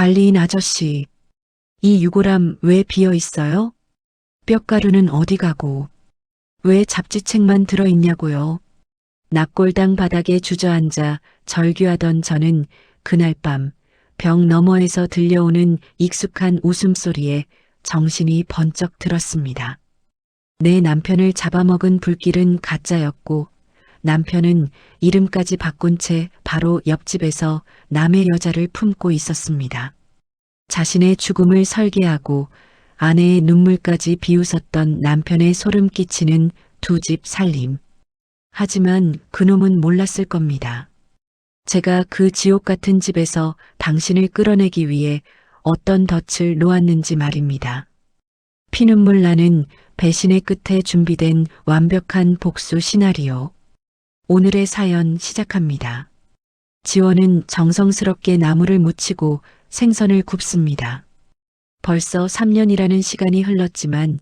관리인 아저씨, 이 유골함 왜 비어 있어요? 뼈가루는 어디 가고, 왜 잡지책만 들어있냐고요? 낙골당 바닥에 주저앉아 절규하던 저는 그날 밤 벽 너머에서 들려오는 익숙한 웃음소리에 정신이 번쩍 들었습니다. 내 남편을 잡아먹은 불길은 가짜였고 남편은 이름까지 바꾼 채 바로 옆집에서 남의 여자를 품고 있었습니다. 자신의 죽음을 설계하고 아내의 눈물까지 비웃었던 남편의 소름 끼치는 두 집 살림. 하지만 그놈은 몰랐을 겁니다. 제가 그 지옥 같은 집에서 당신을 끌어내기 위해 어떤 덫을 놓았는지 말입니다. 피눈물 나는 배신의 끝에 준비된 완벽한 복수 시나리오. 오늘의 사연 시작합니다. 지원은 정성스럽게 나무를 묻히고 생선을 굽습니다. 벌써 3년이라는 시간이 흘렀지만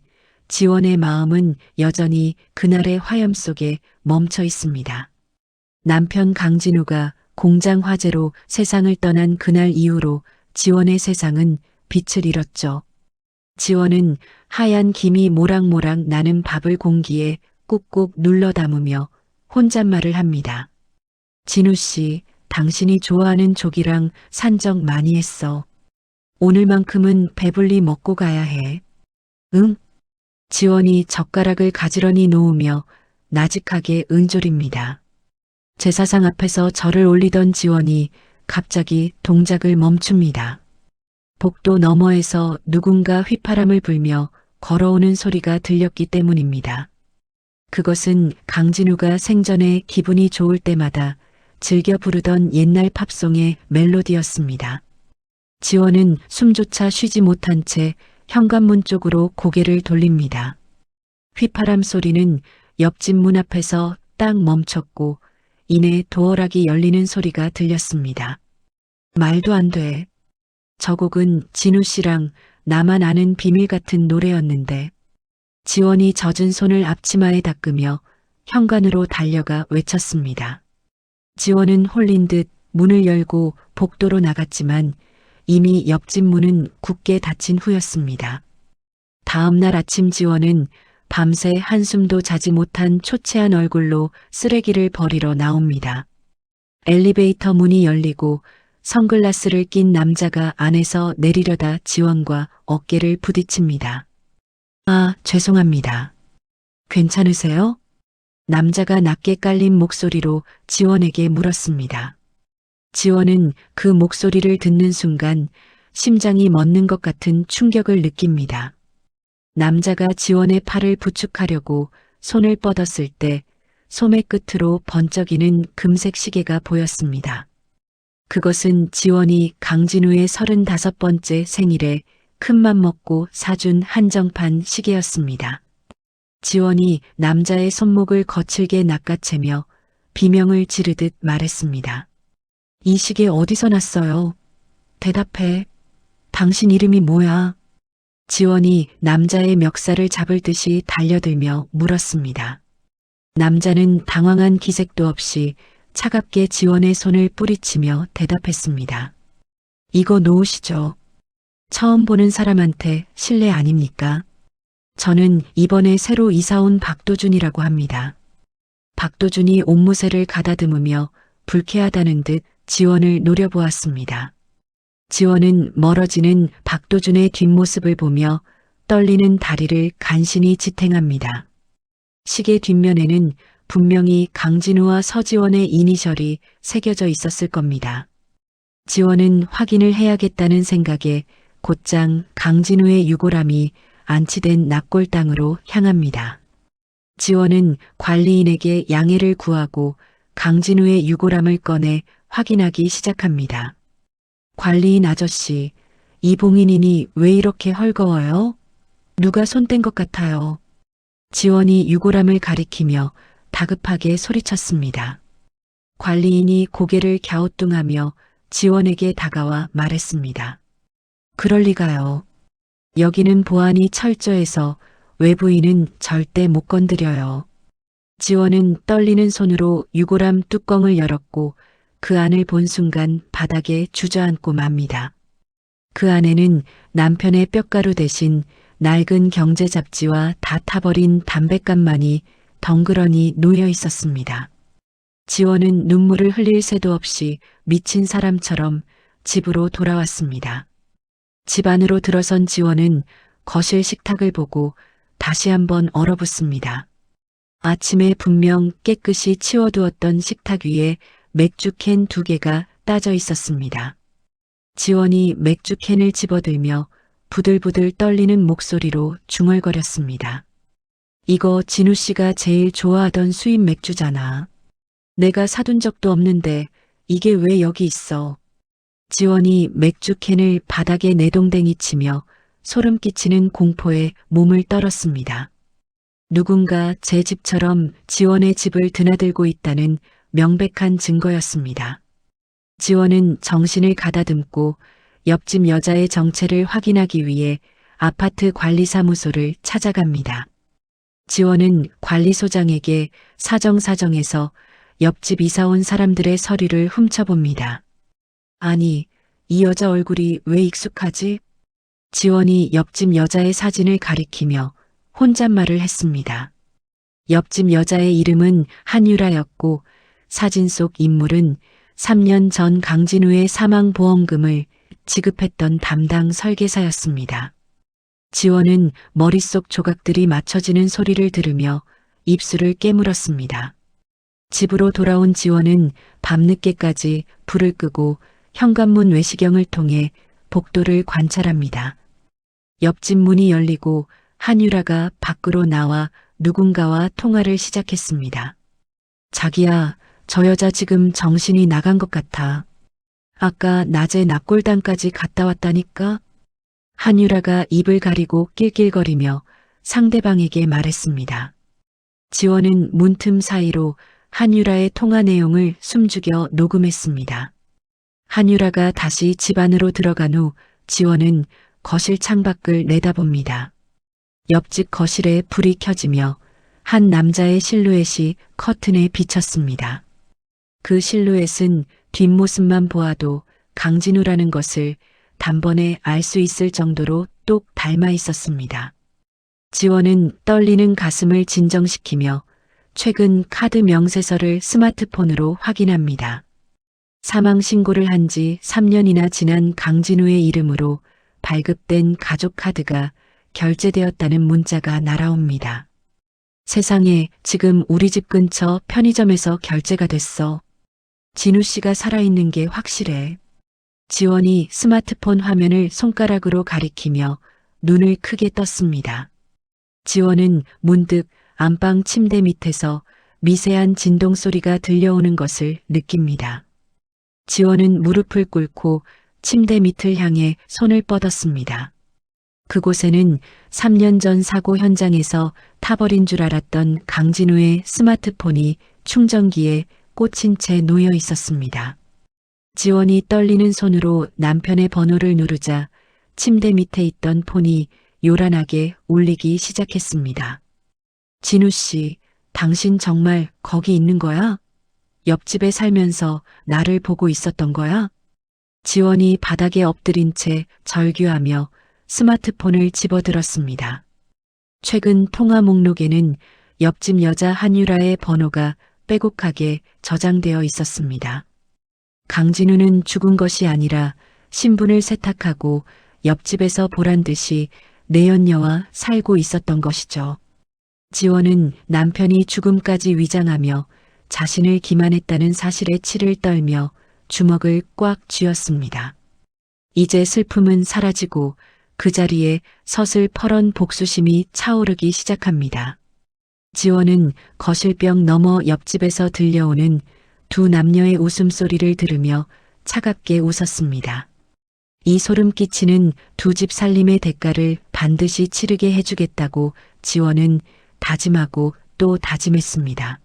지원의 마음은 여전히 그날의 화염 속에 멈춰 있습니다. 남편 강진우가 공장 화재로 세상을 떠난 그날 이후로 지원의 세상은 빛을 잃었죠. 지원은 하얀 김이 모락모락 나는 밥을 공기에 꾹꾹 눌러 담으며 혼잣말을 합니다. 진우 씨, 당신이 좋아하는 조기랑 산적 많이 했어. 오늘만큼은 배불리 먹고 가야 해. 응? 지원이 젓가락을 가지런히 놓으며 나직하게 응졸입니다. 제사상 앞에서 절을 올리던 지원이 갑자기 동작을 멈춥니다. 복도 너머에서 누군가 휘파람을 불며 걸어오는 소리가 들렸기 때문입니다. 그것은 강진우가 생전에 기분이 좋을 때마다 즐겨 부르던 옛날 팝송의 멜로디였습니다. 지원은 숨조차 쉬지 못한 채 현관문 쪽으로 고개를 돌립니다. 휘파람 소리는 옆집 문 앞에서 딱 멈췄고 이내 도어락이 열리는 소리가 들렸습니다. 말도 안 돼. 저 곡은 진우 씨랑 나만 아는 비밀 같은 노래였는데. 지원이 젖은 손을 앞치마에 닦으며 현관으로 달려가 외쳤습니다. 지원은 홀린 듯 문을 열고 복도로 나갔지만 이미 옆집 문은 굳게 닫힌 후였습니다. 다음 날 아침 지원은 밤새 한숨도 자지 못한 초췌한 얼굴로 쓰레기를 버리러 나옵니다. 엘리베이터 문이 열리고 선글라스를 낀 남자가 안에서 내리려다 지원과 어깨를 부딪힙니다. 아, 죄송합니다. 괜찮으세요? 남자가 낮게 깔린 목소리로 지원에게 물었습니다. 지원은 그 목소리를 듣는 순간 심장이 멎는 것 같은 충격을 느낍니다. 남자가 지원의 팔을 부축하려고 손을 뻗었을 때 소매 끝으로 번쩍이는 금색 시계가 보였습니다. 그것은 지원이 강진우의 35번째 생일에 큰맘 먹고 사준 한정판 시계였습니다. 지원이 남자의 손목을 거칠게 낚아채며 비명을 지르듯 말했습니다. 이 시계 어디서 났어요? 대답해. 당신 이름이 뭐야? 지원이 남자의 멱살을 잡을 듯이 달려들며 물었습니다. 남자는 당황한 기색도 없이 차갑게 지원의 손을 뿌리치며 대답했습니다. 이거 놓으시죠. 처음 보는 사람한테 실례 아닙니까? 저는 이번에 새로 이사 온 박도준이라고 합니다. 박도준이 옥무새를 가다듬으며 불쾌하다는 듯 지원을 노려보았습니다. 지원은 멀어지는 박도준의 뒷모습을 보며 떨리는 다리를 간신히 지탱합니다. 시계 뒷면에는 분명히 강진우와 서지원의 이니셜이 새겨져 있었을 겁니다. 지원은 확인을 해야겠다는 생각에 곧장 강진우의 유골함이 안치된 낙골당으로 향합니다. 지원은 관리인에게 양해를 구하고 강진우의 유골함을 꺼내 확인하기 시작합니다. 관리인 아저씨, 이 봉인인이 왜 이렇게 헐거워요? 누가 손댄 것 같아요. 지원이 유골함을 가리키며 다급하게 소리쳤습니다. 관리인이 고개를 갸우뚱하며 지원에게 다가와 말했습니다. 그럴 리가요. 여기는 보안이 철저해서 외부인은 절대 못 건드려요. 지원은 떨리는 손으로 유골함 뚜껑을 열었고 그 안을 본 순간 바닥에 주저앉고 맙니다. 그 안에는 남편의 뼈가루 대신 낡은 경제 잡지와 다 타버린 담뱃감만이 덩그러니 놓여 있었습니다. 지원은 눈물을 흘릴 새도 없이 미친 사람처럼 집으로 돌아왔습니다. 집 안으로 들어선 지원은 거실 식탁을 보고 다시 한번 얼어붙습니다. 아침에 분명 깨끗이 치워두었던 식탁 위에 맥주캔 2개가 따져 있었습니다. 지원이 맥주캔을 집어들며 부들부들 떨리는 목소리로 중얼거렸습니다. 이거 진우 씨가 제일 좋아하던 수입 맥주잖아. 내가 사둔 적도 없는데 이게 왜 여기 있어? 지원이 맥주캔을 바닥에 내동댕이 치며 소름 끼치는 공포에 몸을 떨었습니다. 누군가 제 집처럼 지원의 집을 드나들고 있다는 명백한 증거였습니다. 지원은 정신을 가다듬고 옆집 여자의 정체를 확인하기 위해 아파트 관리사무소를 찾아갑니다. 지원은 관리소장에게 사정사정해서 옆집 이사온 사람들의 서류를 훔쳐봅니다. 아니, 이 여자 얼굴이 왜 익숙하지? 지원이 옆집 여자의 사진을 가리키며 혼잣말을 했습니다. 옆집 여자의 이름은 한유라였고 사진 속 인물은 3년 전 강진우의 사망보험금을 지급했던 담당 설계사였습니다. 지원은 머릿속 조각들이 맞춰지는 소리를 들으며 입술을 깨물었습니다. 집으로 돌아온 지원은 밤늦게까지 불을 끄고 현관문 외시경을 통해 복도를 관찰합니다. 옆집 문이 열리고 한유라가 밖으로 나와 누군가와 통화를 시작했습니다. 자기야, 저 여자 지금 정신이 나간 것 같아. 아까 낮에 낙골당까지 갔다 왔다니까? 한유라가 입을 가리고 낄낄거리며 상대방에게 말했습니다. 지원은 문틈 사이로 한유라의 통화 내용을 숨죽여 녹음했습니다. 한유라가 다시 집 안으로 들어간 후 지원은 거실 창밖을 내다봅니다. 옆집 거실에 불이 켜지며 한 남자의 실루엣이 커튼에 비쳤습니다. 그 실루엣은 뒷모습만 보아도 강진우라는 것을 단번에 알 수 있을 정도로 똑 닮아 있었습니다. 지원은 떨리는 가슴을 진정시키며 최근 카드 명세서를 스마트폰으로 확인합니다. 사망 신고를 한 지 3년이나 지난 강진우의 이름으로 발급된 가족 카드가 결제되었다는 문자가 날아옵니다. 세상에, 지금 우리 집 근처 편의점에서 결제가 됐어. 진우 씨가 살아있는 게 확실해. 지원이 스마트폰 화면을 손가락으로 가리키며 눈을 크게 떴습니다. 지원은 문득 안방 침대 밑에서 미세한 진동 소리가 들려오는 것을 느낍니다. 지원은 무릎을 꿇고 침대 밑을 향해 손을 뻗었습니다. 그곳에는 3년 전 사고 현장에서 타버린 줄 알았던 강진우의 스마트폰이 충전기에 꽂힌 채 놓여 있었습니다. 지원이 떨리는 손으로 남편의 번호를 누르자 침대 밑에 있던 폰이 요란하게 울리기 시작했습니다. 진우 씨, 당신 정말 거기 있는 거야? 옆집에 살면서 나를 보고 있었던 거야? 지원이 바닥에 엎드린 채 절규하며 스마트폰을 집어들었습니다. 최근 통화 목록에는 옆집 여자 한유라의 번호가 빼곡하게 저장되어 있었습니다. 강진우는 죽은 것이 아니라 신분을 세탁하고 옆집에서 보란 듯이 내연녀와 살고 있었던 것이죠. 지원은 남편이 죽음까지 위장하며 자신을 기만했다는 사실에 치를 떨며 주먹을 꽉 쥐었습니다. 이제 슬픔은 사라지고 그 자리에 서슬퍼런 복수심이 차오르기 시작합니다. 지원은 거실벽 너머 옆집에서 들려오는 두 남녀의 웃음소리를 들으며 차갑게 웃었습니다. 이 소름 끼치는 두 집 살림의 대가를 반드시 치르게 해주겠다고 지원은 다짐하고 또 다짐했습니다.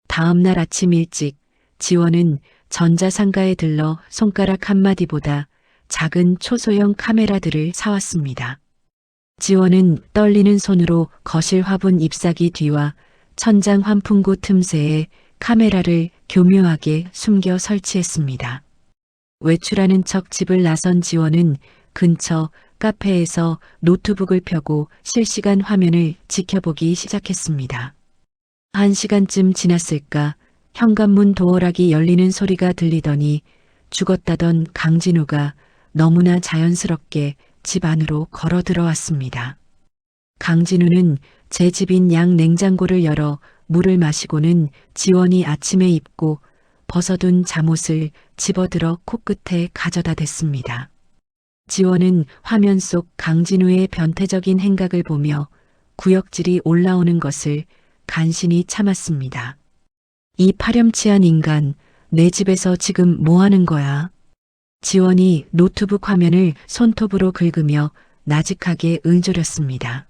다음 날 아침 일찍 지원은 전자상가에 들러 손가락 한마디보다 작은 초소형 카메라들을 사왔습니다. 지원은 떨리는 손으로 거실 화분 잎사귀 뒤와 천장 환풍구 틈새에 카메라를 교묘하게 숨겨 설치했습니다. 외출하는 척 집을 나선 지원은 근처 카페에서 노트북을 펴고 실시간 화면을 지켜보기 시작했습니다. 1시간쯤 지났을까 현관문 도어락이 열리는 소리가 들리더니 죽었다던 강진우가 너무나 자연스럽게 집 안으로 걸어 들어왔습니다. 강진우는 제 집인 양 냉장고를 열어 물을 마시고는 지원이 아침에 입고 벗어둔 잠옷을 집어들어 코끝에 가져다 댔습니다. 지원은 화면 속 강진우의 변태적인 행각을 보며 구역질이 올라오는 것을 간신히 참았습니다. 이 파렴치한 인간, 내 집에서 지금 뭐 하는 거야? 지원이 노트북 화면을 손톱으로 긁으며 나직하게 응조렸습니다.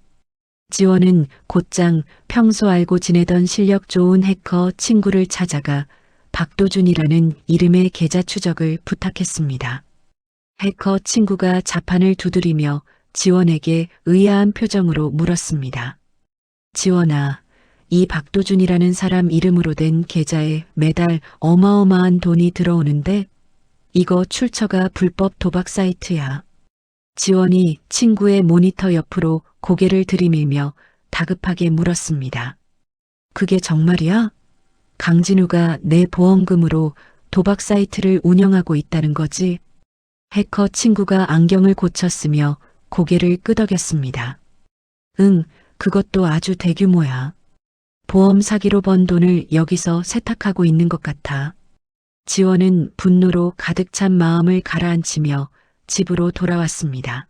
지원은 곧장 평소 알고 지내던 실력 좋은 해커 친구를 찾아가 박도준이라는 이름의 계좌 추적을 부탁했습니다. 해커 친구가 자판을 두드리며 지원에게 의아한 표정으로 물었습니다. 지원아, 이 박도준이라는 사람 이름으로 된 계좌에 매달 어마어마한 돈이 들어오는데 이거 출처가 불법 도박 사이트야. 지원이 친구의 모니터 옆으로 고개를 들이밀며 다급하게 물었습니다. 그게 정말이야? 강진우가 내 보험금으로 도박 사이트를 운영하고 있다는 거지? 해커 친구가 안경을 고쳤으며 고개를 끄덕였습니다. 응, 그것도 아주 대규모야. 보험 사기로 번 돈을 여기서 세탁하고 있는 것 같아. 지원은 분노로 가득 찬 마음을 가라앉히며 집으로 돌아왔습니다.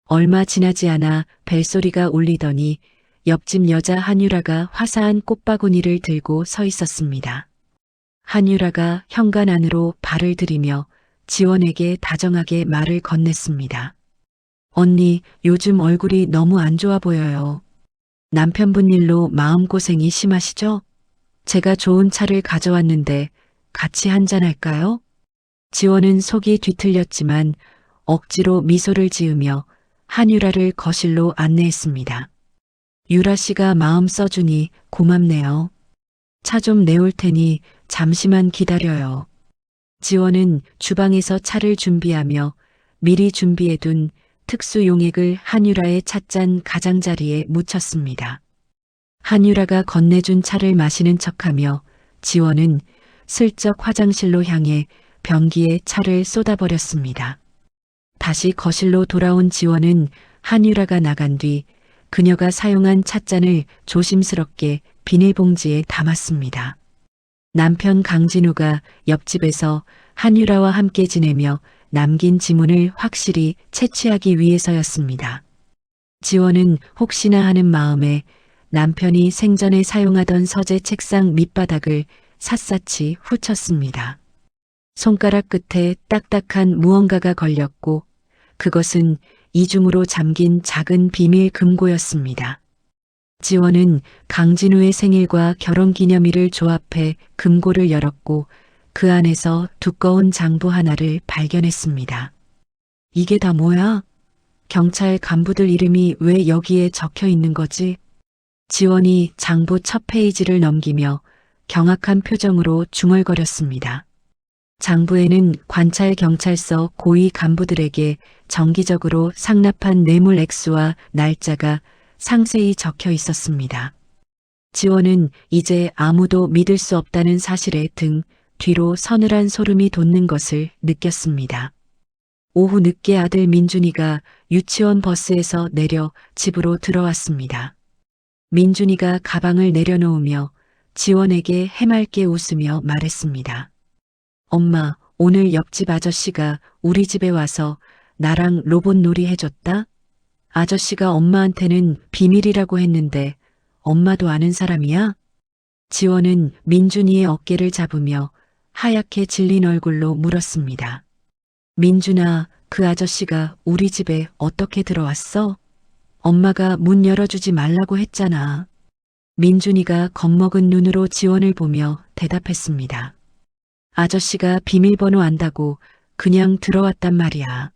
얼마 지나지 않아 벨소리가 울리더니 옆집 여자 한유라가 화사한 꽃바구니를 들고 서 있었습니다. 한유라가 현관 안으로 발을 들이며 지원에게 다정하게 말을 건넸습니다. 언니, 요즘 얼굴이 너무 안 좋아 보여요. 남편분 일로 마음고생이 심하시죠? 제가 좋은 차를 가져왔는데 같이 한잔할까요? 지원은 속이 뒤틀렸지만 억지로 미소를 지으며 한유라를 거실로 안내했습니다. 유라 씨가 마음 써주니 고맙네요. 차 좀 내올 테니 잠시만 기다려요. 지원은 주방에서 차를 준비하며 미리 준비해둔 특수 용액을 한유라의 찻잔 가장자리에 묻혔습니다. 한유라가 건네준 차를 마시는 척하며 지원은 슬쩍 화장실로 향해 변기에 차를 쏟아버렸습니다. 다시 거실로 돌아온 지원은 한유라가 나간 뒤 그녀가 사용한 찻잔을 조심스럽게 비닐봉지에 담았습니다. 남편 강진우가 옆집에서 한유라와 함께 지내며 남긴 지문을 확실히 채취하기 위해서였습니다. 지원은 혹시나 하는 마음에 남편이 생전에 사용하던 서재 책상 밑바닥을 샅샅이 훑었습니다. 손가락 끝에 딱딱한 무언가가 걸렸고 그것은 이중으로 잠긴 작은 비밀 금고였습니다. 지원은 강진우의 생일과 결혼기념일을 조합해 금고를 열었고 그 안에서 두꺼운 장부 하나를 발견했습니다. 이게 다 뭐야? 경찰 간부들 이름이 왜 여기에 적혀 있는 거지? 지원이 장부 첫 페이지를 넘기며 경악한 표정으로 중얼거렸습니다. 장부에는 관찰 경찰서 고위 간부들에게 정기적으로 상납한 뇌물 액수와 날짜가 상세히 적혀 있었습니다. 지원은 이제 아무도 믿을 수 없다는 사실에 등 뒤로 서늘한 소름이 돋는 것을 느꼈습니다. 오후 늦게 아들 민준이가 유치원 버스에서 내려 집으로 들어왔습니다. 민준이가 가방을 내려놓으며 지원에게 해맑게 웃으며 말했습니다. 엄마, 오늘 옆집 아저씨가 우리 집에 와서 나랑 로봇 놀이 해줬다? 아저씨가 엄마한테는 비밀이라고 했는데 엄마도 아는 사람이야? 지원은 민준이의 어깨를 잡으며 하얗게 질린 얼굴로 물었습니다. 민준아, 그 아저씨가 우리 집에 어떻게 들어왔어? 엄마가 문 열어주지 말라고 했잖아. 민준이가 겁먹은 눈으로 지원을 보며 대답했습니다. 아저씨가 비밀번호 안다고 그냥 들어왔단 말이야.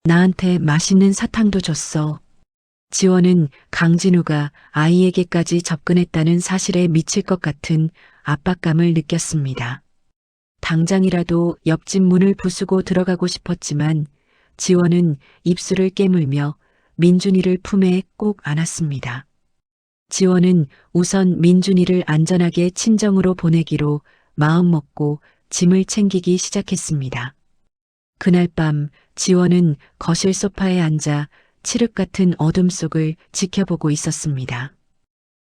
나한테 맛있는 사탕도 줬어. 지원은 강진우가 아이에게까지 접근했다는 사실에 미칠 것 같은 압박감을 느꼈습니다. 당장이라도 옆집 문을 부수고 들어가고 싶었지만 지원은 입술을 깨물며 민준이를 품에 꼭 안았습니다. 지원은 우선 민준이를 안전하게 친정으로 보내기로 마음먹고 짐을 챙기기 시작했습니다. 그날 밤 지원은 거실 소파에 앉아 칠흑 같은 어둠 속을 지켜보고 있었습니다.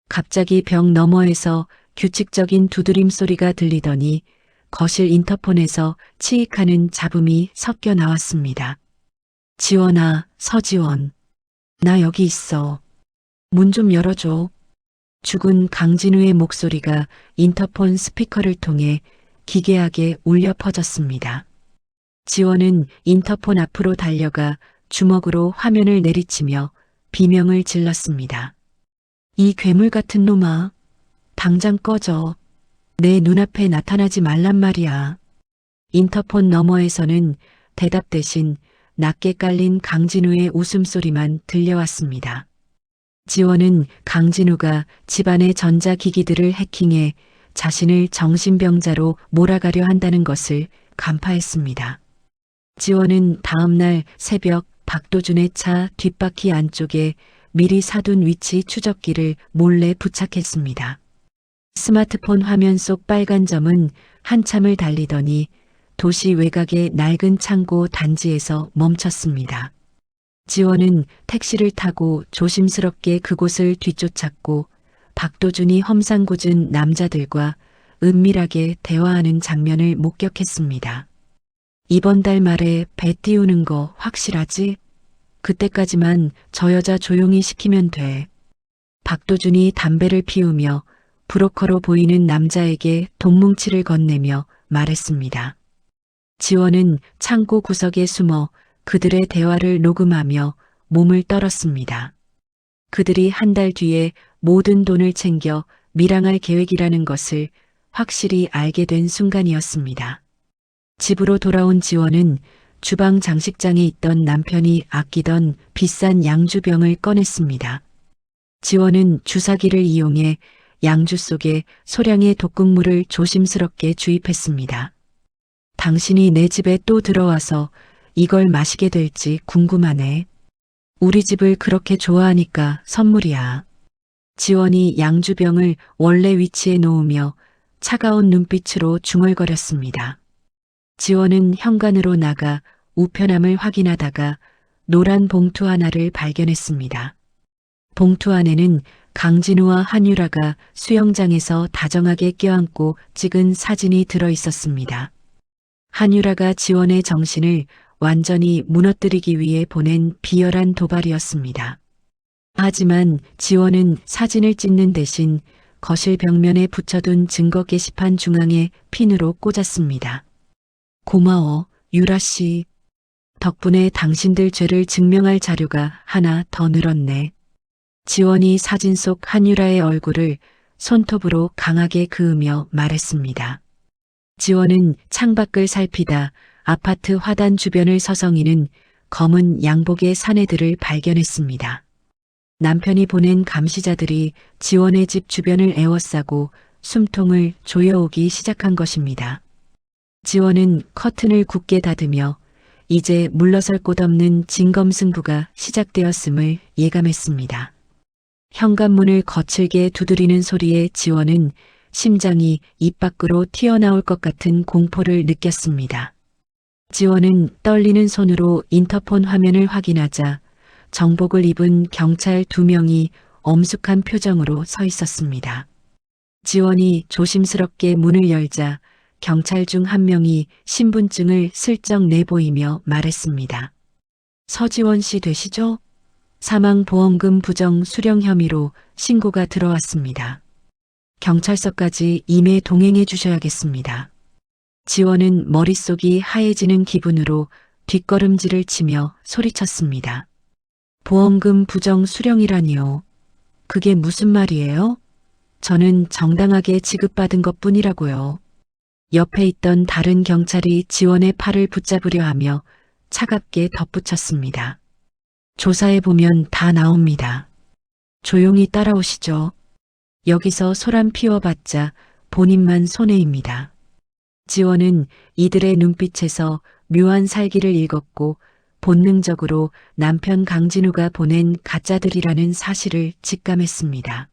갑자기 벽 너머에서 규칙적인 두드림 소리가 들리더니 거실 인터폰에서 치익하는 잡음이 섞여 나왔습니다. 지원아, 서지원. 나 여기 있어. 문 좀 열어줘. 죽은 강진우의 목소리가 인터폰 스피커를 통해 기괴하게 울려 퍼졌습니다. 지원은 인터폰 앞으로 달려가 주먹으로 화면을 내리치며 비명을 질렀습니다. 이 괴물 같은 놈아, 당장 꺼져. 내 눈앞에 나타나지 말란 말이야. 인터폰 너머에서는 대답 대신 낮게 깔린 강진우의 웃음소리만 들려왔습니다. 지원은 강진우가 집안의 전자기기들을 해킹해 자신을 정신병자로 몰아가려 한다는 것을 간파했습니다. 지원은 다음날 새벽 박도준의 차 뒷바퀴 안쪽에 미리 사둔 위치 추적기를 몰래 부착했습니다. 스마트폰 화면 속 빨간 점은 한참을 달리더니 도시 외곽의 낡은 창고 단지에서 멈췄습니다. 지원은 택시를 타고 조심스럽게 그곳을 뒤쫓았고 박도준이 험상궂은 남자들과 은밀하게 대화하는 장면을 목격했습니다. 이번 달 말에 배 띄우는 거 확실하지? 그때까지만 저 여자 조용히 시키면 돼. 박도준이 담배를 피우며 브로커로 보이는 남자에게 돈뭉치를 건네며 말했습니다. 지원은 창고 구석에 숨어 그들의 대화를 녹음하며 몸을 떨었습니다. 그들이 한 달 뒤에 모든 돈을 챙겨 밀항할 계획이라는 것을 확실히 알게 된 순간이었습니다. 집으로 돌아온 지원은 주방 장식장에 있던 남편이 아끼던 비싼 양주병을 꺼냈습니다. 지원은 주사기를 이용해 양주 속에 소량의 독극물을 조심스럽게 주입했습니다. 당신이 내 집에 또 들어와서 이걸 마시게 될지 궁금하네. 우리 집을 그렇게 좋아하니까 선물이야. 지원이 양주병을 원래 위치에 놓으며 차가운 눈빛으로 중얼거렸습니다. 지원은 현관으로 나가 우편함을 확인하다가 노란 봉투 하나를 발견했습니다. 봉투 안에는 강진우와 한유라가 수영장에서 다정하게 껴안고 찍은 사진이 들어 있었습니다. 한유라가 지원의 정신을 완전히 무너뜨리기 위해 보낸 비열한 도발이었습니다. 하지만 지원은 사진을 찍는 대신 거실 벽면에 붙여둔 증거 게시판 중앙에 핀으로 꽂았습니다. 고마워, 유라 씨. 덕분에 당신들 죄를 증명할 자료가 하나 더 늘었네. 지원이 사진 속 한유라의 얼굴을 손톱으로 강하게 그으며 말했습니다. 지원은 창밖을 살피다 아파트 화단 주변을 서성이는 검은 양복의 사내들을 발견했습니다. 남편이 보낸 감시자들이 지원의 집 주변을 에워싸고 숨통을 조여오기 시작한 것입니다. 지원은 커튼을 굳게 닫으며 이제 물러설 곳 없는 진검승부가 시작되었음을 예감했습니다. 현관문을 거칠게 두드리는 소리에 지원은 심장이 입 밖으로 튀어나올 것 같은 공포를 느꼈습니다. 지원은 떨리는 손으로 인터폰 화면을 확인하자 정복을 입은 경찰 2명이 엄숙한 표정으로 서 있었습니다. 지원이 조심스럽게 문을 열자 경찰 중 한 명이 신분증을 슬쩍 내보이며 말했습니다. 서지원 씨 되시죠? 사망보험금 부정 수령 혐의로 신고가 들어왔습니다. 경찰서까지 임해 동행해 주셔야겠습니다. 지원은 머릿속이 하얘지는 기분으로 뒷걸음질을 치며 소리쳤습니다. 보험금 부정 수령이라니요. 그게 무슨 말이에요? 저는 정당하게 지급받은 것뿐이라고요. 옆에 있던 다른 경찰이 지원의 팔을 붙잡으려 하며 차갑게 덧붙였습니다. 조사해보면 다 나옵니다. 조용히 따라오시죠. 여기서 소란 피워봤자 본인만 손해입니다. 지원은 이들의 눈빛에서 묘한 살기를 읽었고 본능적으로 남편 강진우가 보낸 가짜들이라는 사실을 직감했습니다.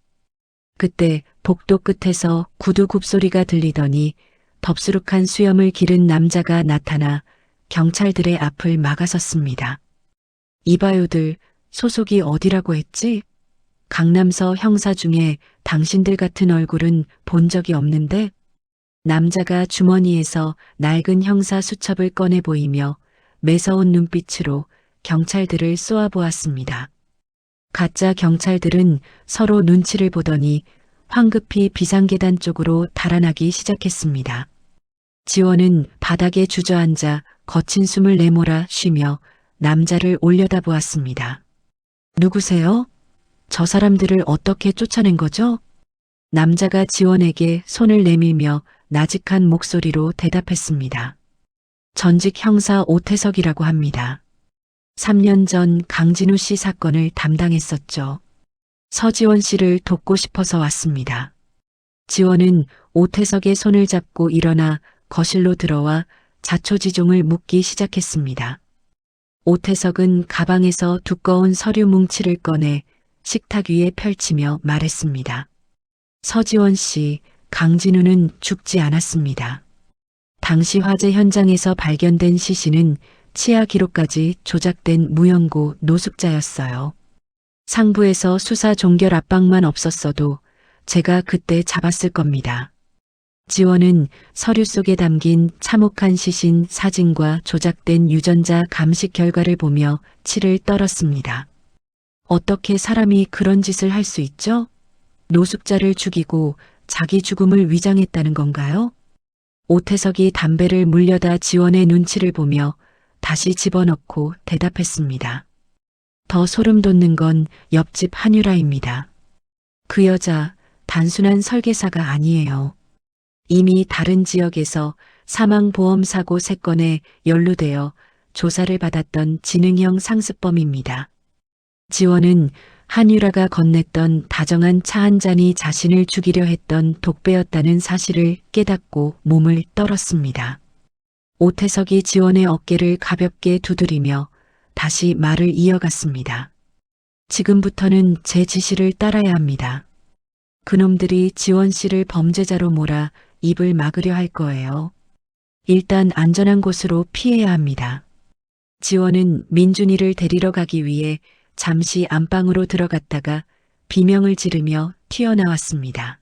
그때 복도 끝에서 구두 굽소리가 들리더니 덥수룩한 수염을 기른 남자가 나타나 경찰들의 앞을 막아섰습니다. 이봐요들, 소속이 어디라고 했지? 강남서 형사 중에 당신들 같은 얼굴은 본 적이 없는데? 남자가 주머니에서 낡은 형사 수첩을 꺼내 보이며 매서운 눈빛으로 경찰들을 쏘아보았습니다. 가짜 경찰들은 서로 눈치를 보더니 황급히 비상계단 쪽으로 달아나기 시작했습니다. 지원은 바닥에 주저앉아 거친 숨을 내몰아 쉬며 남자를 올려다보았습니다. 누구세요? 저 사람들을 어떻게 쫓아낸 거죠? 남자가 지원에게 손을 내밀며 나직한 목소리로 대답했습니다. 전직 형사 오태석이라고 합니다. 3년 전 강진우 씨 사건을 담당했었죠. 서지원 씨를 돕고 싶어서 왔습니다. 지원은 오태석의 손을 잡고 일어나 거실로 들어와 자초지종을 묻기 시작했습니다. 오태석은 가방에서 두꺼운 서류 뭉치를 꺼내 식탁 위에 펼치며 말했습니다. 서지원 씨, 강진우는 죽지 않았습니다. 당시 화재 현장에서 발견된 시신은 치아 기록까지 조작된 무연고 노숙자였어요. 상부에서 수사 종결 압박만 없었어도 제가 그때 잡았을 겁니다. 지원은 서류 속에 담긴 참혹한 시신 사진과 조작된 유전자 감식 결과를 보며 치를 떨었습니다. 어떻게 사람이 그런 짓을 할 수 있죠? 노숙자를 죽이고 자기 죽음을 위장했다는 건가요? 오태석이 담배를 물려다 지원의 눈치를 보며 다시 집어넣고 대답했습니다. 더 소름 돋는 건 옆집 한유라입니다. 그 여자 단순한 설계사가 아니에요. 이미 다른 지역에서 사망보험사고 3건에 연루되어 조사를 받았던 지능형 상습범입니다. 지원은 한유라가 건넸던 다정한 차 한 잔이 자신을 죽이려 했던 독배였다는 사실을 깨닫고 몸을 떨었습니다. 오태석이 지원의 어깨를 가볍게 두드리며 다시 말을 이어갔습니다. 지금부터는 제 지시를 따라야 합니다. 그놈들이 지원 씨를 범죄자로 몰아 입을 막으려 할 거예요. 일단 안전한 곳으로 피해야 합니다. 지원은 민준이를 데리러 가기 위해 잠시 안방으로 들어갔다가 비명을 지르며 튀어나왔습니다.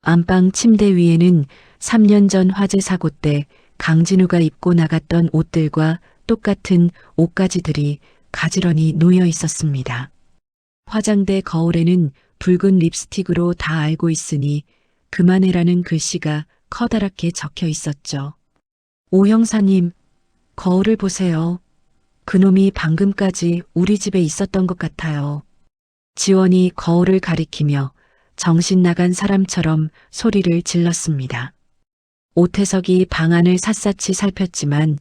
안방 침대 위에는 3년 전 화재 사고 때 강진우가 입고 나갔던 옷들과 똑같은 옷가지들이 가지런히 놓여 있었습니다. 화장대 거울에는 붉은 립스틱으로 다 알고 있으니 그만해라는 글씨가 커다랗게 적혀 있었죠. 오 형사님, 거울을 보세요. 그놈이 방금까지 우리 집에 있었던 것 같아요. 지원이 거울을 가리키며 정신 나간 사람처럼 소리를 질렀습니다. 오태석이 방안을 샅샅이 살폈지만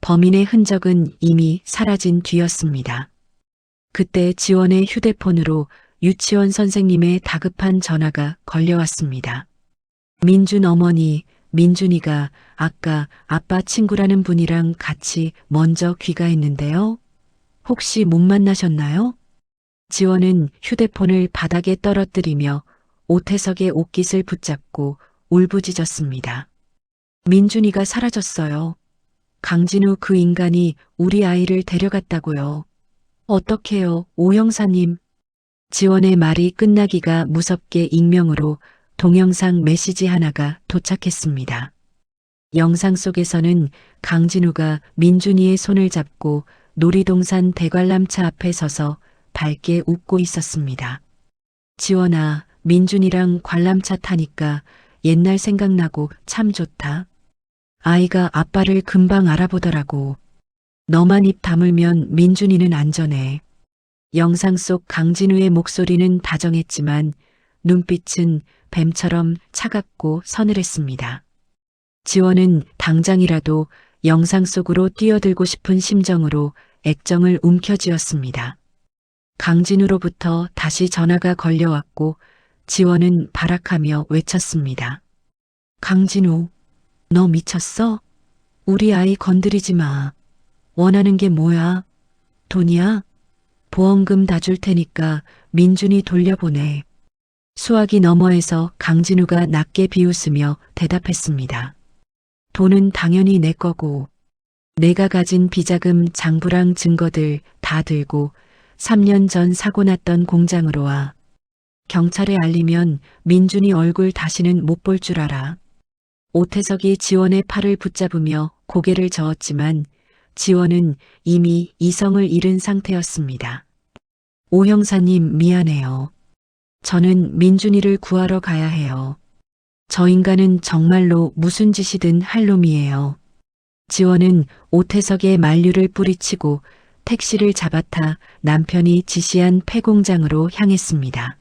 범인의 흔적은 이미 사라진 뒤였습니다. 그때 지원의 휴대폰으로 유치원 선생님의 다급한 전화가 걸려왔습니다. 민준 어머니, 민준이가 아까 아빠 친구라는 분이랑 같이 먼저 귀가했는데요. 혹시 못 만나셨나요? 지원은 휴대폰을 바닥에 떨어뜨리며 오태석의 옷깃을 붙잡고 울부짖었습니다. 민준이가 사라졌어요. 강진우 그 인간이 우리 아이를 데려갔다고요. 어떡해요, 오 형사님. 지원의 말이 끝나기가 무섭게 익명으로 동영상 메시지 하나가 도착했습니다. 영상 속에서는 강진우가 민준이의 손을 잡고 놀이동산 대관람차 앞에 서서 밝게 웃고 있었습니다. 지원아, 민준이랑 관람차 타니까 옛날 생각나고 참 좋다. 아이가 아빠를 금방 알아보더라고. 너만 입 다물면 민준이는 안전해. 영상 속 강진우의 목소리는 다정했지만 눈빛은 뱀처럼 차갑고 서늘했습니다. 지원은 당장이라도 영상 속으로 뛰어들고 싶은 심정으로 액정을 움켜쥐었습니다. 강진우로부터 다시 전화가 걸려왔고 지원은 발악하며 외쳤습니다. 강진우, 너 미쳤어? 우리 아이 건드리지 마. 원하는 게 뭐야? 돈이야? 보험금 다 줄 테니까 민준이 돌려보내. 수화기 너머에서 강진우가 낮게 비웃으며 대답했습니다. 돈은 당연히 내 거고 내가 가진 비자금 장부랑 증거들 다 들고 3년 전 사고 났던 공장으로 와. 경찰에 알리면 민준이 얼굴 다시는 못 볼 줄 알아. 오태석이 지원의 팔을 붙잡으며 고개를 저었지만 지원은 이미 이성을 잃은 상태였습니다. 오 형사님 미안해요. 저는 민준이를 구하러 가야 해요. 저 인간은 정말로 무슨 짓이든 할 놈이에요. 지원은 오태석의 만류를 뿌리치고 택시를 잡아타 남편이 지시한 폐공장으로 향했습니다.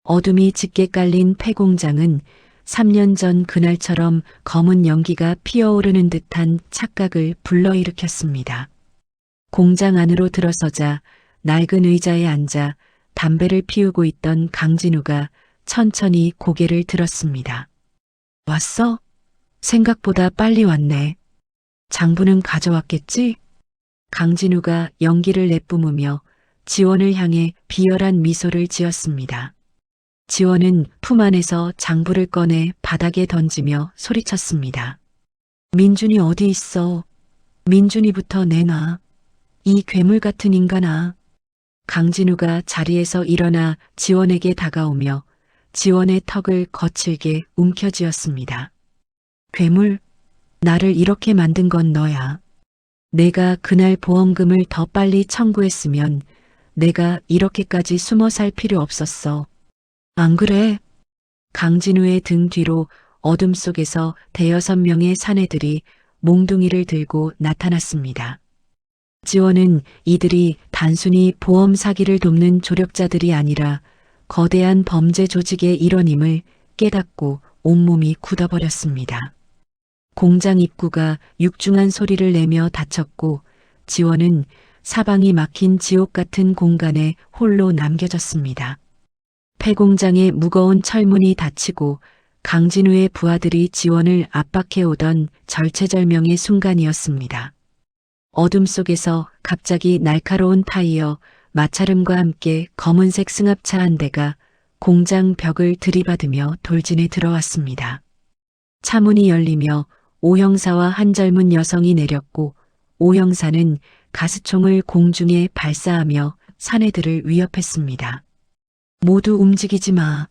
어둠이 짙게 깔린 폐공장은 3년 전 그날처럼 검은 연기가 피어오르는 듯한 착각을 불러일으켰습니다. 공장 안으로 들어서자 낡은 의자에 앉아 담배를 피우고 있던 강진우가 천천히 고개를 들었습니다. 왔어? 생각보다 빨리 왔네. 장부는 가져왔겠지? 강진우가 연기를 내뿜으며 지원을 향해 비열한 미소를 지었습니다. 지원은 품 안에서 장부를 꺼내 바닥에 던지며 소리쳤습니다. 민준이 어디 있어? 민준이부터 내놔. 이 괴물 같은 인간아. 강진우가 자리에서 일어나 지원에게 다가오며 지원의 턱을 거칠게 움켜쥐었습니다. 괴물? 나를 이렇게 만든 건 너야. 내가 그날 보험금을 더 빨리 청구했으면 내가 이렇게까지 숨어 살 필요 없었어. 안 그래? 강진우의 등 뒤로 어둠 속에서 대여섯 명의 사내들이 몽둥이를 들고 나타났습니다. 지원은 이들이 단순히 보험 사기를 돕는 조력자들이 아니라 거대한 범죄 조직의 일원임을 깨닫고 온몸이 굳어버렸습니다. 공장 입구가 육중한 소리를 내며 닫혔고 지원은 사방이 막힌 지옥 같은 공간에 홀로 남겨졌습니다. 폐공장의 무거운 철문이 닫히고 강진우의 부하들이 지원을 압박해오던 절체절명의 순간이었습니다. 어둠 속에서 갑자기 날카로운 타이어, 마찰음과 함께 검은색 승합차 한 대가 공장 벽을 들이받으며 돌진해 들어왔습니다. 차문이 열리며 오 형사와 한 젊은 여성이 내렸고 오 형사는 가스총을 공중에 발사하며 사내들을 위협했습니다. 모두 움직이지 마.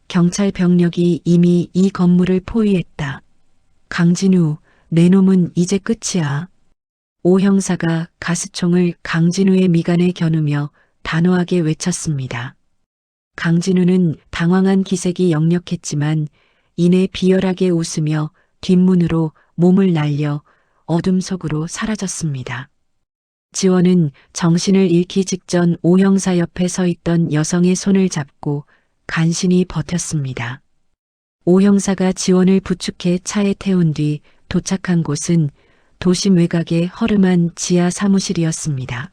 경찰 병력이 이미 이 건물을 포위했다. 강진우, 내 놈은 이제 끝이야. 오 형사가 가스총을 강진우의 미간에 겨누며 단호하게 외쳤습니다. 강진우는 당황한 기색이 역력했지만 이내 비열하게 웃으며 뒷문으로 몸을 날려 어둠 속으로 사라졌습니다. 지원은 정신을 잃기 직전 오 형사 옆에 서 있던 여성의 손을 잡고 간신히 버텼습니다. 오 형사가 지원을 부축해 차에 태운 뒤 도착한 곳은 도심 외곽의 허름한 지하 사무실이었습니다.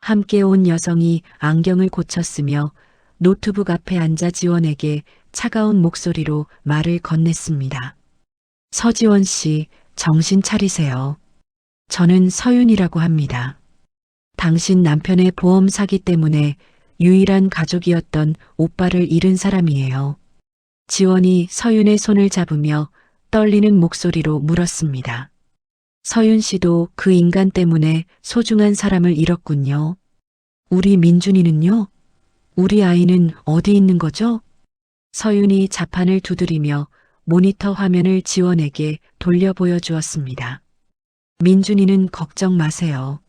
함께 온 여성이 안경을 고쳤으며 노트북 앞에 앉아 지원에게 차가운 목소리로 말을 건넸습니다. 서지원 씨, 정신 차리세요. 저는 서윤이라고 합니다. 당신 남편의 보험 사기 때문에 유일한 가족이었던 오빠를 잃은 사람이에요. 지원이 서윤의 손을 잡으며 떨리는 목소리로 물었습니다. 서윤 씨도 그 인간 때문에 소중한 사람을 잃었군요. 우리 민준이는요? 우리 아이는 어디 있는 거죠? 서윤이 자판을 두드리며 모니터 화면을 지원에게 돌려 보여주었습니다. 민준이는 걱정 마세요.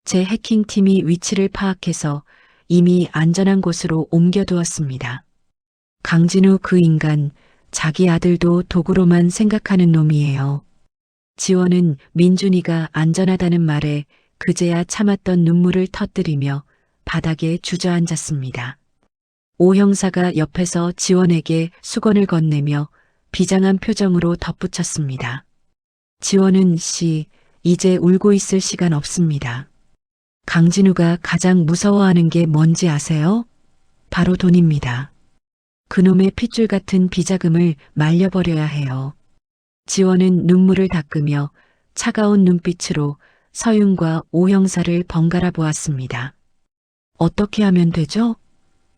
제 해킹팀이 위치를 파악해서 이미 안전한 곳으로 옮겨두었습니다. 강진우 그 인간, 자기 아들도 도구로만 생각하는 놈이에요. 지원은 민준이가 안전하다는 말에 그제야 참았던 눈물을 터뜨리며 바닥에 주저앉았습니다. 오 형사가 옆에서 지원에게 수건을 건네며 비장한 표정으로 덧붙였습니다. 지원은 씨, 이제 울고 있을 시간 없습니다. 강진우가 가장 무서워하는 게 뭔지 아세요? 바로 돈입니다. 그놈의 핏줄 같은 비자금을 말려버려야 해요. 지원은 눈물을 닦으며 차가운 눈빛으로 서윤과 오 형사를 번갈아 보았습니다. 어떻게 하면 되죠?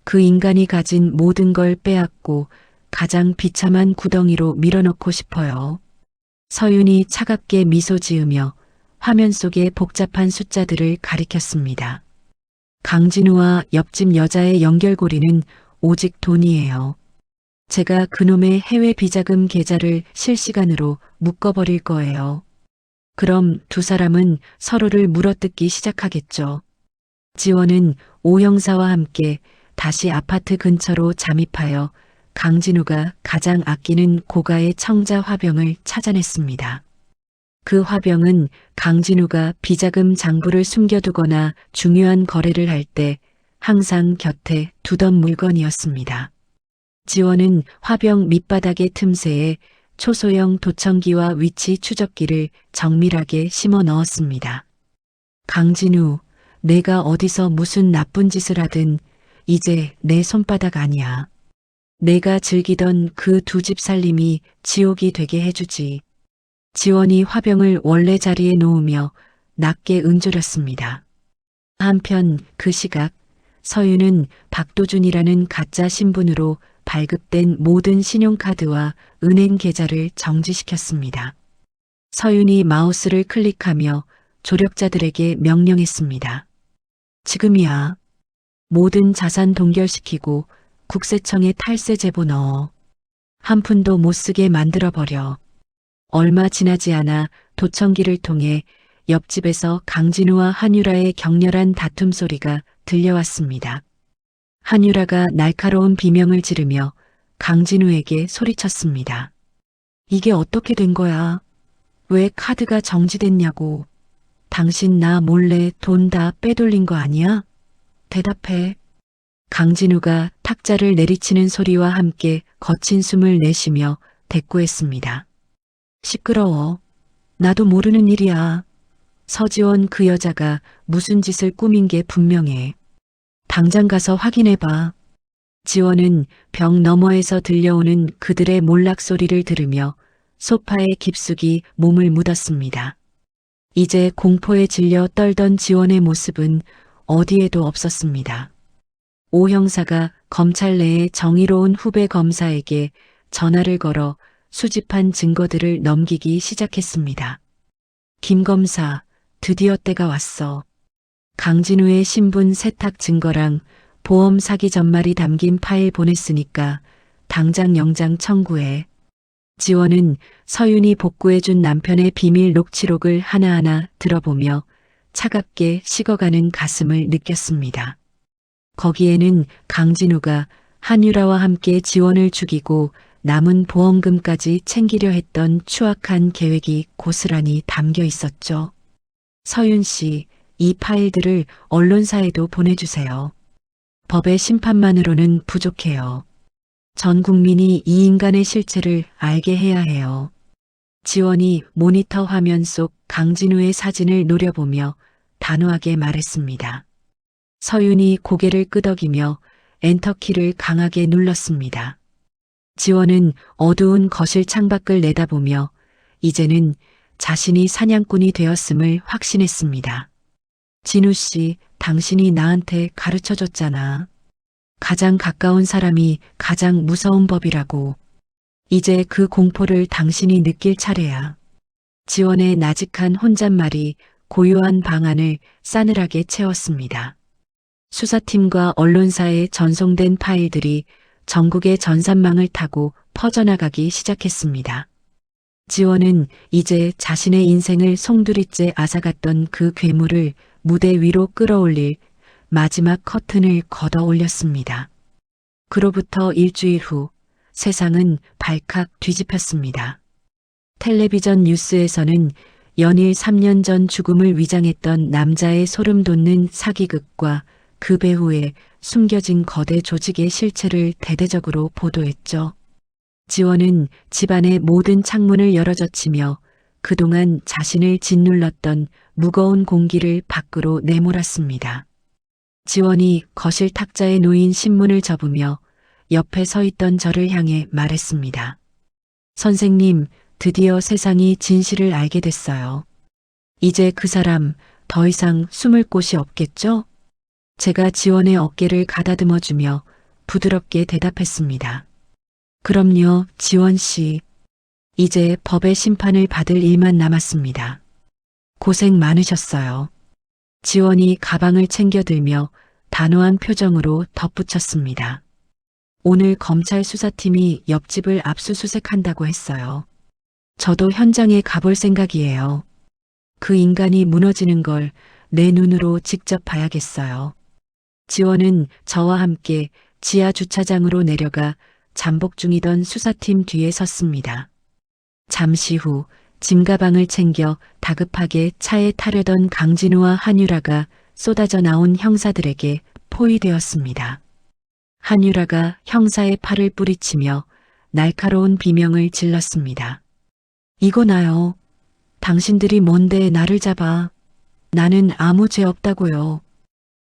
그 인간이 가진 모든 걸 빼앗고 가장 비참한 구덩이로 밀어넣고 싶어요. 서윤이 차갑게 미소 지으며 화면 속의 복잡한 숫자들을 가리켰습니다. 강진우와 옆집 여자의 연결고리는 오직 돈이에요. 제가 그놈의 해외 비자금 계좌를 실시간으로 묶어버릴 거예요. 그럼 두 사람은 서로를 물어뜯기 시작하겠죠. 지원은 오 형사와 함께 다시 아파트 근처로 잠입하여 강진우가 가장 아끼는 고가의 청자 화병을 찾아냈습니다. 그 화병은 강진우가 비자금 장부를 숨겨두거나 중요한 거래를 할 때 항상 곁에 두던 물건이었습니다. 지원은 화병 밑바닥의 틈새에 초소형 도청기와 위치 추적기를 정밀하게 심어 넣었습니다. 강진우, 내가 어디서 무슨 나쁜 짓을 하든 이제 내 손바닥 아니야. 내가 즐기던 그 두 집 살림이 지옥이 되게 해주지. 지원이 화병을 원래 자리에 놓으며 낮게 은조렸습니다. 한편 그 시각 서윤은 박도준이라는 가짜 신분으로 발급된 모든 신용카드와 은행 계좌를 정지시켰습니다. 서윤이 마우스를 클릭하며 조력자들에게 명령했습니다. 지금이야. 모든 자산 동결시키고 국세청에 탈세 제보 넣어. 한 푼도 못 쓰게 만들어버려. 얼마 지나지 않아 도청기를 통해 옆집에서 강진우와 한유라의 격렬한 다툼 소리가 들려왔습니다. 한유라가 날카로운 비명을 지르며 강진우에게 소리쳤습니다. 이게 어떻게 된 거야? 왜 카드가 정지됐냐고. 당신 나 몰래 돈 다 빼돌린 거 아니야? 대답해. 강진우가 탁자를 내리치는 소리와 함께 거친 숨을 내쉬며 대꾸했습니다. 시끄러워. 나도 모르는 일이야. 서지원 그 여자가 무슨 짓을 꾸민 게 분명해. 당장 가서 확인해봐. 지원은 벽 너머에서 들려오는 그들의 몰락 소리를 들으며 소파에 깊숙이 몸을 묻었습니다. 이제 공포에 질려 떨던 지원의 모습은 어디에도 없었습니다. 오 형사가 검찰 내의 정의로운 후배 검사에게 전화를 걸어 수집한 증거들을 넘기기 시작했습니다. 김 검사, 드디어 때가 왔어. 강진우의 신분 세탁 증거랑 보험 사기 전말이 담긴 파일 보냈으니까 당장 영장 청구해. 지원은 서윤이 복구해준 남편의 비밀 녹취록을 하나하나 들어보며 차갑게 식어가는 가슴을 느꼈습니다. 거기에는 강진우가 한유라와 함께 지원을 죽이고 남은 보험금까지 챙기려 했던 추악한 계획이 고스란히 담겨 있었죠. 서윤 씨, 이 파일들을 언론사에도 보내주세요. 법의 심판만으로는 부족해요. 전 국민이 이 인간의 실체를 알게 해야 해요. 지원이 모니터 화면 속 강진우의 사진을 노려보며 단호하게 말했습니다. 서윤이 고개를 끄덕이며 엔터키를 강하게 눌렀습니다. 지원은 어두운 거실 창밖을 내다보며 이제는 자신이 사냥꾼이 되었음을 확신했습니다. 진우 씨, 당신이 나한테 가르쳐줬잖아. 가장 가까운 사람이 가장 무서운 법이라고. 이제 그 공포를 당신이 느낄 차례야. 지원의 나직한 혼잣말이 고요한 방안을 싸늘하게 채웠습니다. 수사팀과 언론사에 전송된 파일들이 전국의 전산망을 타고 퍼져나가기 시작했습니다. 지원은 이제 자신의 인생을 송두리째 앗아갔던 그 괴물을 무대 위로 끌어올릴 마지막 커튼을 걷어 올렸습니다. 그로부터 일주일 후 세상은 발칵 뒤집혔습니다. 텔레비전 뉴스에서는 연일 3년 전 죽음을 위장했던 남자의 소름 돋는 사기극과 그 배후에 숨겨진 거대 조직의 실체를 대대적으로 보도했죠. 지원은 집안의 모든 창문을 열어젖히며 그동안 자신을 짓눌렀던 무거운 공기를 밖으로 내몰았습니다. 지원이 거실 탁자에 놓인 신문을 접으며 옆에 서 있던 저를 향해 말했습니다. 선생님, 드디어 세상이 진실을 알게 됐어요. 이제 그 사람 더 이상 숨을 곳이 없겠죠? 제가 지원의 어깨를 가다듬어 주며 부드럽게 대답했습니다. 그럼요, 지원 씨. 이제 법의 심판을 받을 일만 남았습니다. 고생 많으셨어요. 지원이 가방을 챙겨들며 단호한 표정으로 덧붙였습니다. 오늘 검찰 수사팀이 옆집을 압수수색한다고 했어요. 저도 현장에 가볼 생각이에요. 그 인간이 무너지는 걸 내 눈으로 직접 봐야겠어요. 지원은 저와 함께 지하 주차장으로 내려가 잠복 중이던 수사팀 뒤에 섰습니다. 잠시 후 짐가방을 챙겨 다급하게 차에 타려던 강진우와 한유라가 쏟아져 나온 형사들에게 포위되었습니다. 한유라가 형사의 팔을 뿌리치며 날카로운 비명을 질렀습니다. 이거 나요. 당신들이 뭔데 나를 잡아. 나는 아무 죄 없다고요.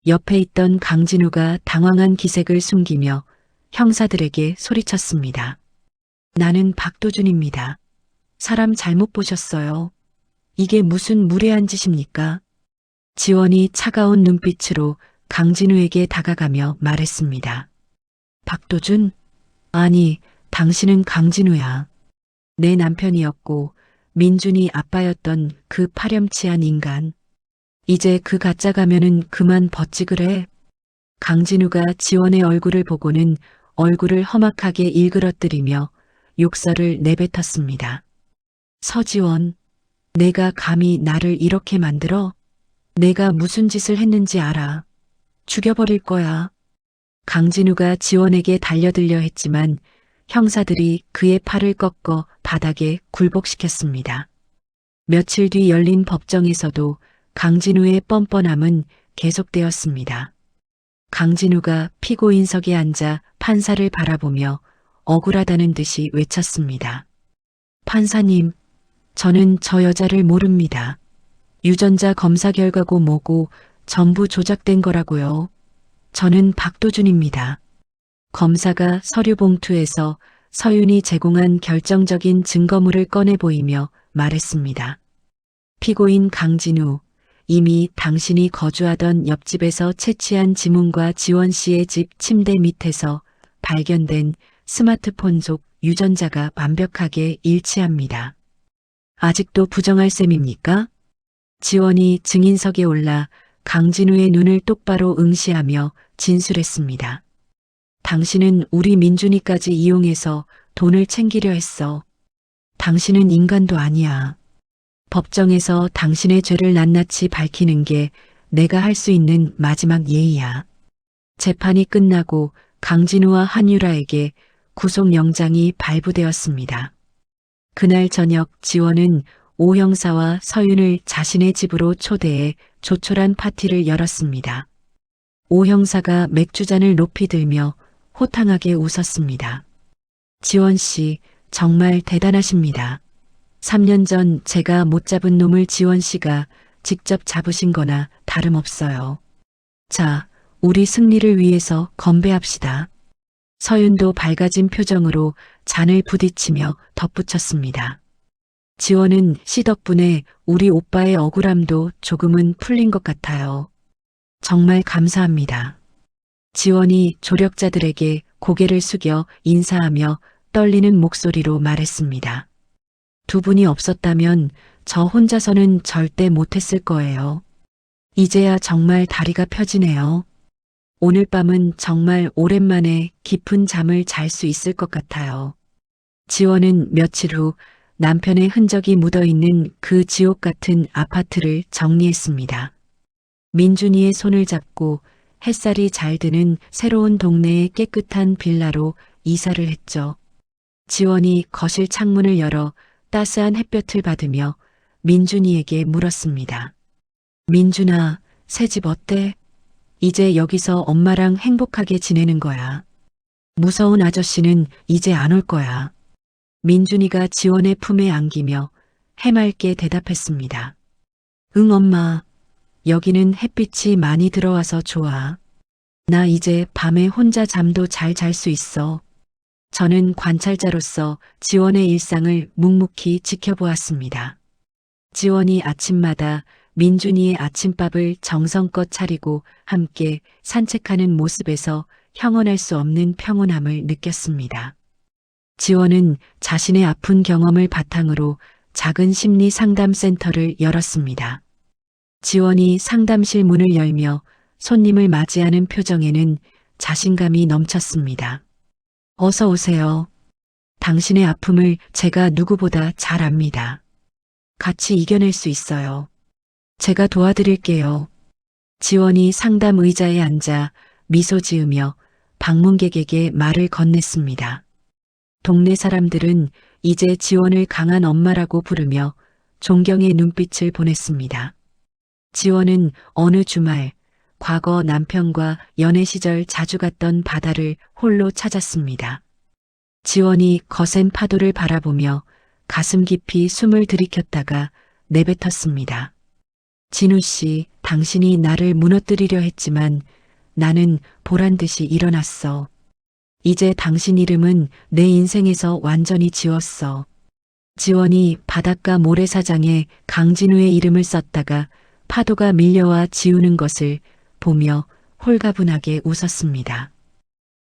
옆에 있던 강진우가 당황한 기색을 숨기며 형사들에게 소리쳤습니다. 나는 박도준입니다. 사람 잘못 보셨어요. 이게 무슨 무례한 짓입니까? 지원이 차가운 눈빛으로 강진우에게 다가가며 말했습니다. 박도준? 아니, 당신은 강진우야. 내 남편이었고 민준이 아빠였던 그 파렴치한 인간. 이제 그 가짜 가면은 그만 벗지 그래. 강진우가 지원의 얼굴을 보고는 얼굴을 험악하게 일그러뜨리며 욕설을 내뱉었습니다. 서지원, 내가 감히 나를 이렇게 만들어? 내가 무슨 짓을 했는지 알아. 죽여버릴 거야. 강진우가 지원에게 달려들려 했지만 형사들이 그의 팔을 꺾어 바닥에 굴복시켰습니다. 며칠 뒤 열린 법정에서도 강진우의 뻔뻔함은 계속되었습니다. 강진우가 피고인석에 앉아 판사를 바라보며 억울하다는 듯이 외쳤습니다. 판사님, 저는 저 여자를 모릅니다. 유전자 검사 결과고 뭐고 전부 조작된 거라고요. 저는 박도준입니다. 검사가 서류 봉투에서 서윤이 제공한 결정적인 증거물을 꺼내 보이며 말했습니다. 피고인 강진우, 이미 당신이 거주하던 옆집에서 채취한 지문과 지원 씨의 집 침대 밑에서 발견된 스마트폰 속 유전자가 완벽하게 일치합니다. 아직도 부정할 셈입니까? 지원이 증인석에 올라 강진우의 눈을 똑바로 응시하며 진술했습니다. 당신은 우리 민준이까지 이용해서 돈을 챙기려 했어. 당신은 인간도 아니야. 법정에서 당신의 죄를 낱낱이 밝히는 게 내가 할 수 있는 마지막 예의야. 재판이 끝나고 강진우와 한유라에게 구속영장이 발부되었습니다. 그날 저녁 지원은 오 형사와 서윤을 자신의 집으로 초대해 조촐한 파티를 열었습니다. 오 형사가 맥주잔을 높이 들며 호탕하게 웃었습니다. 지원 씨, 정말 대단하십니다. 3년 전 제가 못 잡은 놈을 지원 씨가 직접 잡으신 거나 다름없어요. 자, 우리 승리를 위해서 건배합시다. 서윤도 밝아진 표정으로 잔을 부딪히며 덧붙였습니다. 지원은 씨 덕분에 우리 오빠의 억울함도 조금은 풀린 것 같아요. 정말 감사합니다. 지원이 조력자들에게 고개를 숙여 인사하며 떨리는 목소리로 말했습니다. 두 분이 없었다면 저 혼자서는 절대 못했을 거예요. 이제야 정말 다리가 펴지네요. 오늘 밤은 정말 오랜만에 깊은 잠을 잘 수 있을 것 같아요. 지원은 며칠 후 남편의 흔적이 묻어있는 그 지옥 같은 아파트를 정리했습니다. 민준이의 손을 잡고 햇살이 잘 드는 새로운 동네의 깨끗한 빌라로 이사를 했죠. 지원이 거실 창문을 열어 따스한 햇볕을 받으며 민준이에게 물었습니다. 민준아, 새 집 어때? 이제 여기서 엄마랑 행복하게 지내는 거야. 무서운 아저씨는 이제 안 올 거야. 민준이가 지원의 품에 안기며 해맑게 대답했습니다. 응, 엄마. 여기는 햇빛이 많이 들어와서 좋아. 나 이제 밤에 혼자 잠도 잘 잘 수 있어. 저는 관찰자로서 지원의 일상을 묵묵히 지켜보았습니다. 지원이 아침마다 민준이의 아침밥을 정성껏 차리고 함께 산책하는 모습에서 형언할 수 없는 평온함을 느꼈습니다. 지원은 자신의 아픈 경험을 바탕으로 작은 심리 상담 센터를 열었습니다. 지원이 상담실 문을 열며 손님을 맞이하는 표정에는 자신감이 넘쳤습니다. 어서 오세요. 당신의 아픔을 제가 누구보다 잘 압니다. 같이 이겨낼 수 있어요. 제가 도와드릴게요. 지원이 상담 의자에 앉아 미소 지으며 방문객에게 말을 건넸습니다. 동네 사람들은 이제 지원을 강한 엄마라고 부르며 존경의 눈빛을 보냈습니다. 지원은 어느 주말 과거 남편과 연애 시절 자주 갔던 바다를 홀로 찾았습니다. 지원이 거센 파도를 바라보며 가슴 깊이 숨을 들이켰다가 내뱉었습니다. 진우 씨, 당신이 나를 무너뜨리려 했지만 나는 보란 듯이 일어났어. 이제 당신 이름은 내 인생에서 완전히 지웠어. 지원이 바닷가 모래사장에 강진우의 이름을 썼다가 파도가 밀려와 지우는 것을 보며 홀가분하게 웃었습니다.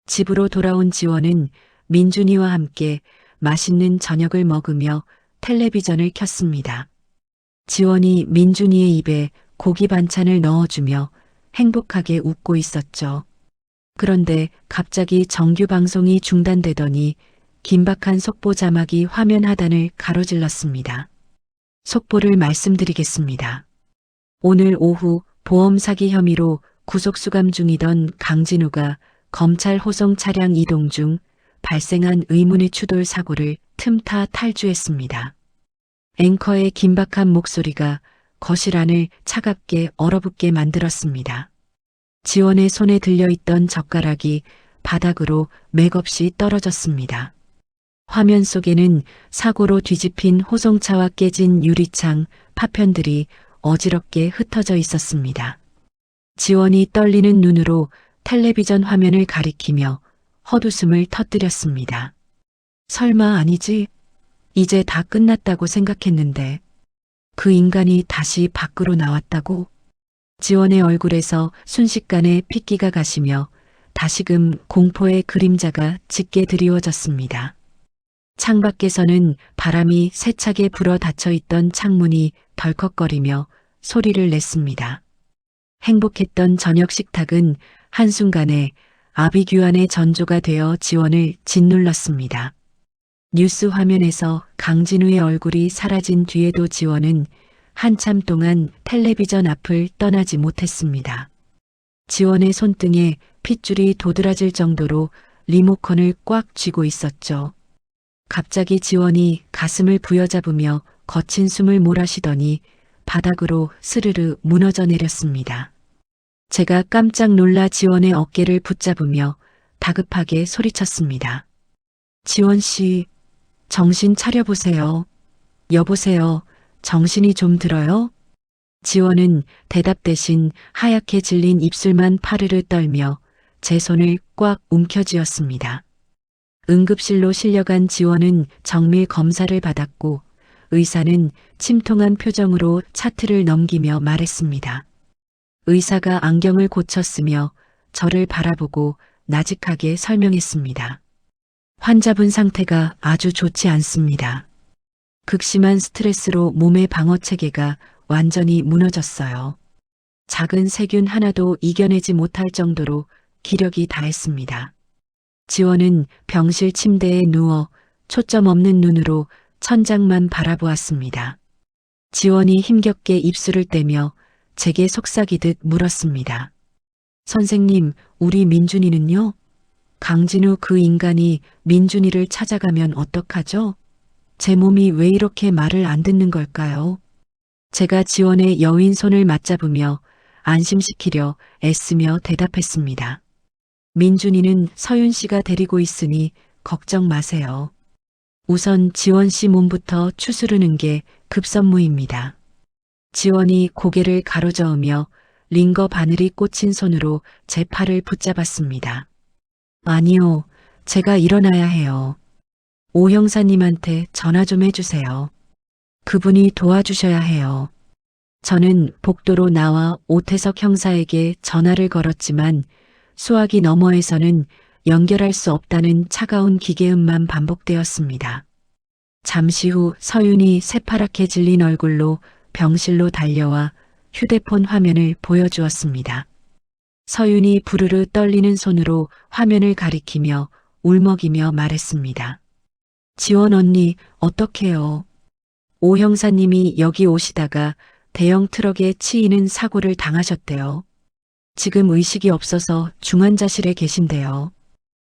집으로 돌아온 지원은 민준이와 함께 맛있는 저녁을 먹으며 텔레비전을 켰습니다. 지원이 민준이의 입에 고기 반찬을 넣어주며 행복하게 웃고 있었죠. 그런데 갑자기 정규 방송이 중단되더니 긴박한 속보 자막이 화면 하단을 가로질렀습니다. 속보를 말씀드리겠습니다. 오늘 오후 보험 사기 혐의로 구속 수감 중이던 강진우가 검찰 호송 차량 이동 중 발생한 의문의 추돌 사고를 틈타 탈주했습니다. 앵커의 긴박한 목소리가 거실 안을 차갑게 얼어붙게 만들었습니다. 지원의 손에 들려있던 젓가락이 바닥으로 맥없이 떨어졌습니다. 화면 속에는 사고로 뒤집힌 호송차와 깨진 유리창, 파편들이 어지럽게 흩어져 있었습니다. 지원이 떨리는 눈으로 텔레비전 화면을 가리키며 헛웃음을 터뜨렸습니다. 설마 아니지? 이제 다 끝났다고 생각했는데 그 인간이 다시 밖으로 나왔다고? 지원의 얼굴에서 순식간에 핏기가 가시며 다시금 공포의 그림자가 짙게 드리워졌습니다. 창밖에서는 바람이 세차게 불어 닫혀 있던 창문이 덜컥거리며 소리를 냈습니다. 행복했던 저녁 식탁은 한순간에 아비규환의 전조가 되어 지원을 짓눌렀습니다. 뉴스 화면에서 강진우의 얼굴이 사라진 뒤에도 지원은 한참 동안 텔레비전 앞을 떠나지 못했습니다. 지원의 손등에 핏줄이 도드라질 정도로 리모컨을 꽉 쥐고 있었죠. 갑자기 지원이 가슴을 부여잡으며 거친 숨을 몰아쉬더니 바닥으로 스르르 무너져 내렸습니다. 제가 깜짝 놀라 지원의 어깨를 붙잡으며 다급하게 소리쳤습니다. 지원 씨, 정신 차려보세요. 여보세요, 정신이 좀 들어요? 지원은 대답 대신 하얗게 질린 입술만 파르르 떨며 제 손을 꽉 움켜쥐었습니다. 응급실로 실려간 지원은 정밀 검사를 받았고 의사는 침통한 표정으로 차트를 넘기며 말했습니다. 의사가 안경을 고쳤으며 저를 바라보고 나직하게 설명했습니다. 환자분 상태가 아주 좋지 않습니다. 극심한 스트레스로 몸의 방어 체계가 완전히 무너졌어요. 작은 세균 하나도 이겨내지 못할 정도로 기력이 다했습니다. 지원은 병실 침대에 누워 초점 없는 눈으로 천장만 바라보았습니다. 지원이 힘겹게 입술을 떼며 제게 속삭이듯 물었습니다. 선생님, 우리 민준이는요? 강진우 그 인간이 민준이를 찾아가면 어떡하죠? 제 몸이 왜 이렇게 말을 안 듣는 걸까요? 제가 지원의 여윈 손을 맞잡으며 안심시키려 애쓰며 대답했습니다. 민준이는 서윤 씨가 데리고 있으니 걱정 마세요. 우선 지원 씨 몸부터 추스르는 게 급선무입니다. 지원이 고개를 가로저으며 링거 바늘이 꽂힌 손으로 제 팔을 붙잡았습니다. 아니요, 제가 일어나야 해요. 오 형사님한테 전화 좀 해주세요. 그분이 도와주셔야 해요. 저는 복도로 나와 오태석 형사에게 전화를 걸었지만 수화기 너머에서는 연결할 수 없다는 차가운 기계음만 반복되었습니다. 잠시 후 서윤이 새파랗게 질린 얼굴로 병실로 달려와 휴대폰 화면을 보여주었습니다. 서윤이 부르르 떨리는 손으로 화면을 가리키며 울먹이며 말했습니다. 지원 언니, 어떡해요? 오 형사님이 여기 오시다가 대형 트럭에 치이는 사고를 당하셨대요. 지금 의식이 없어서 중환자실에 계신데요.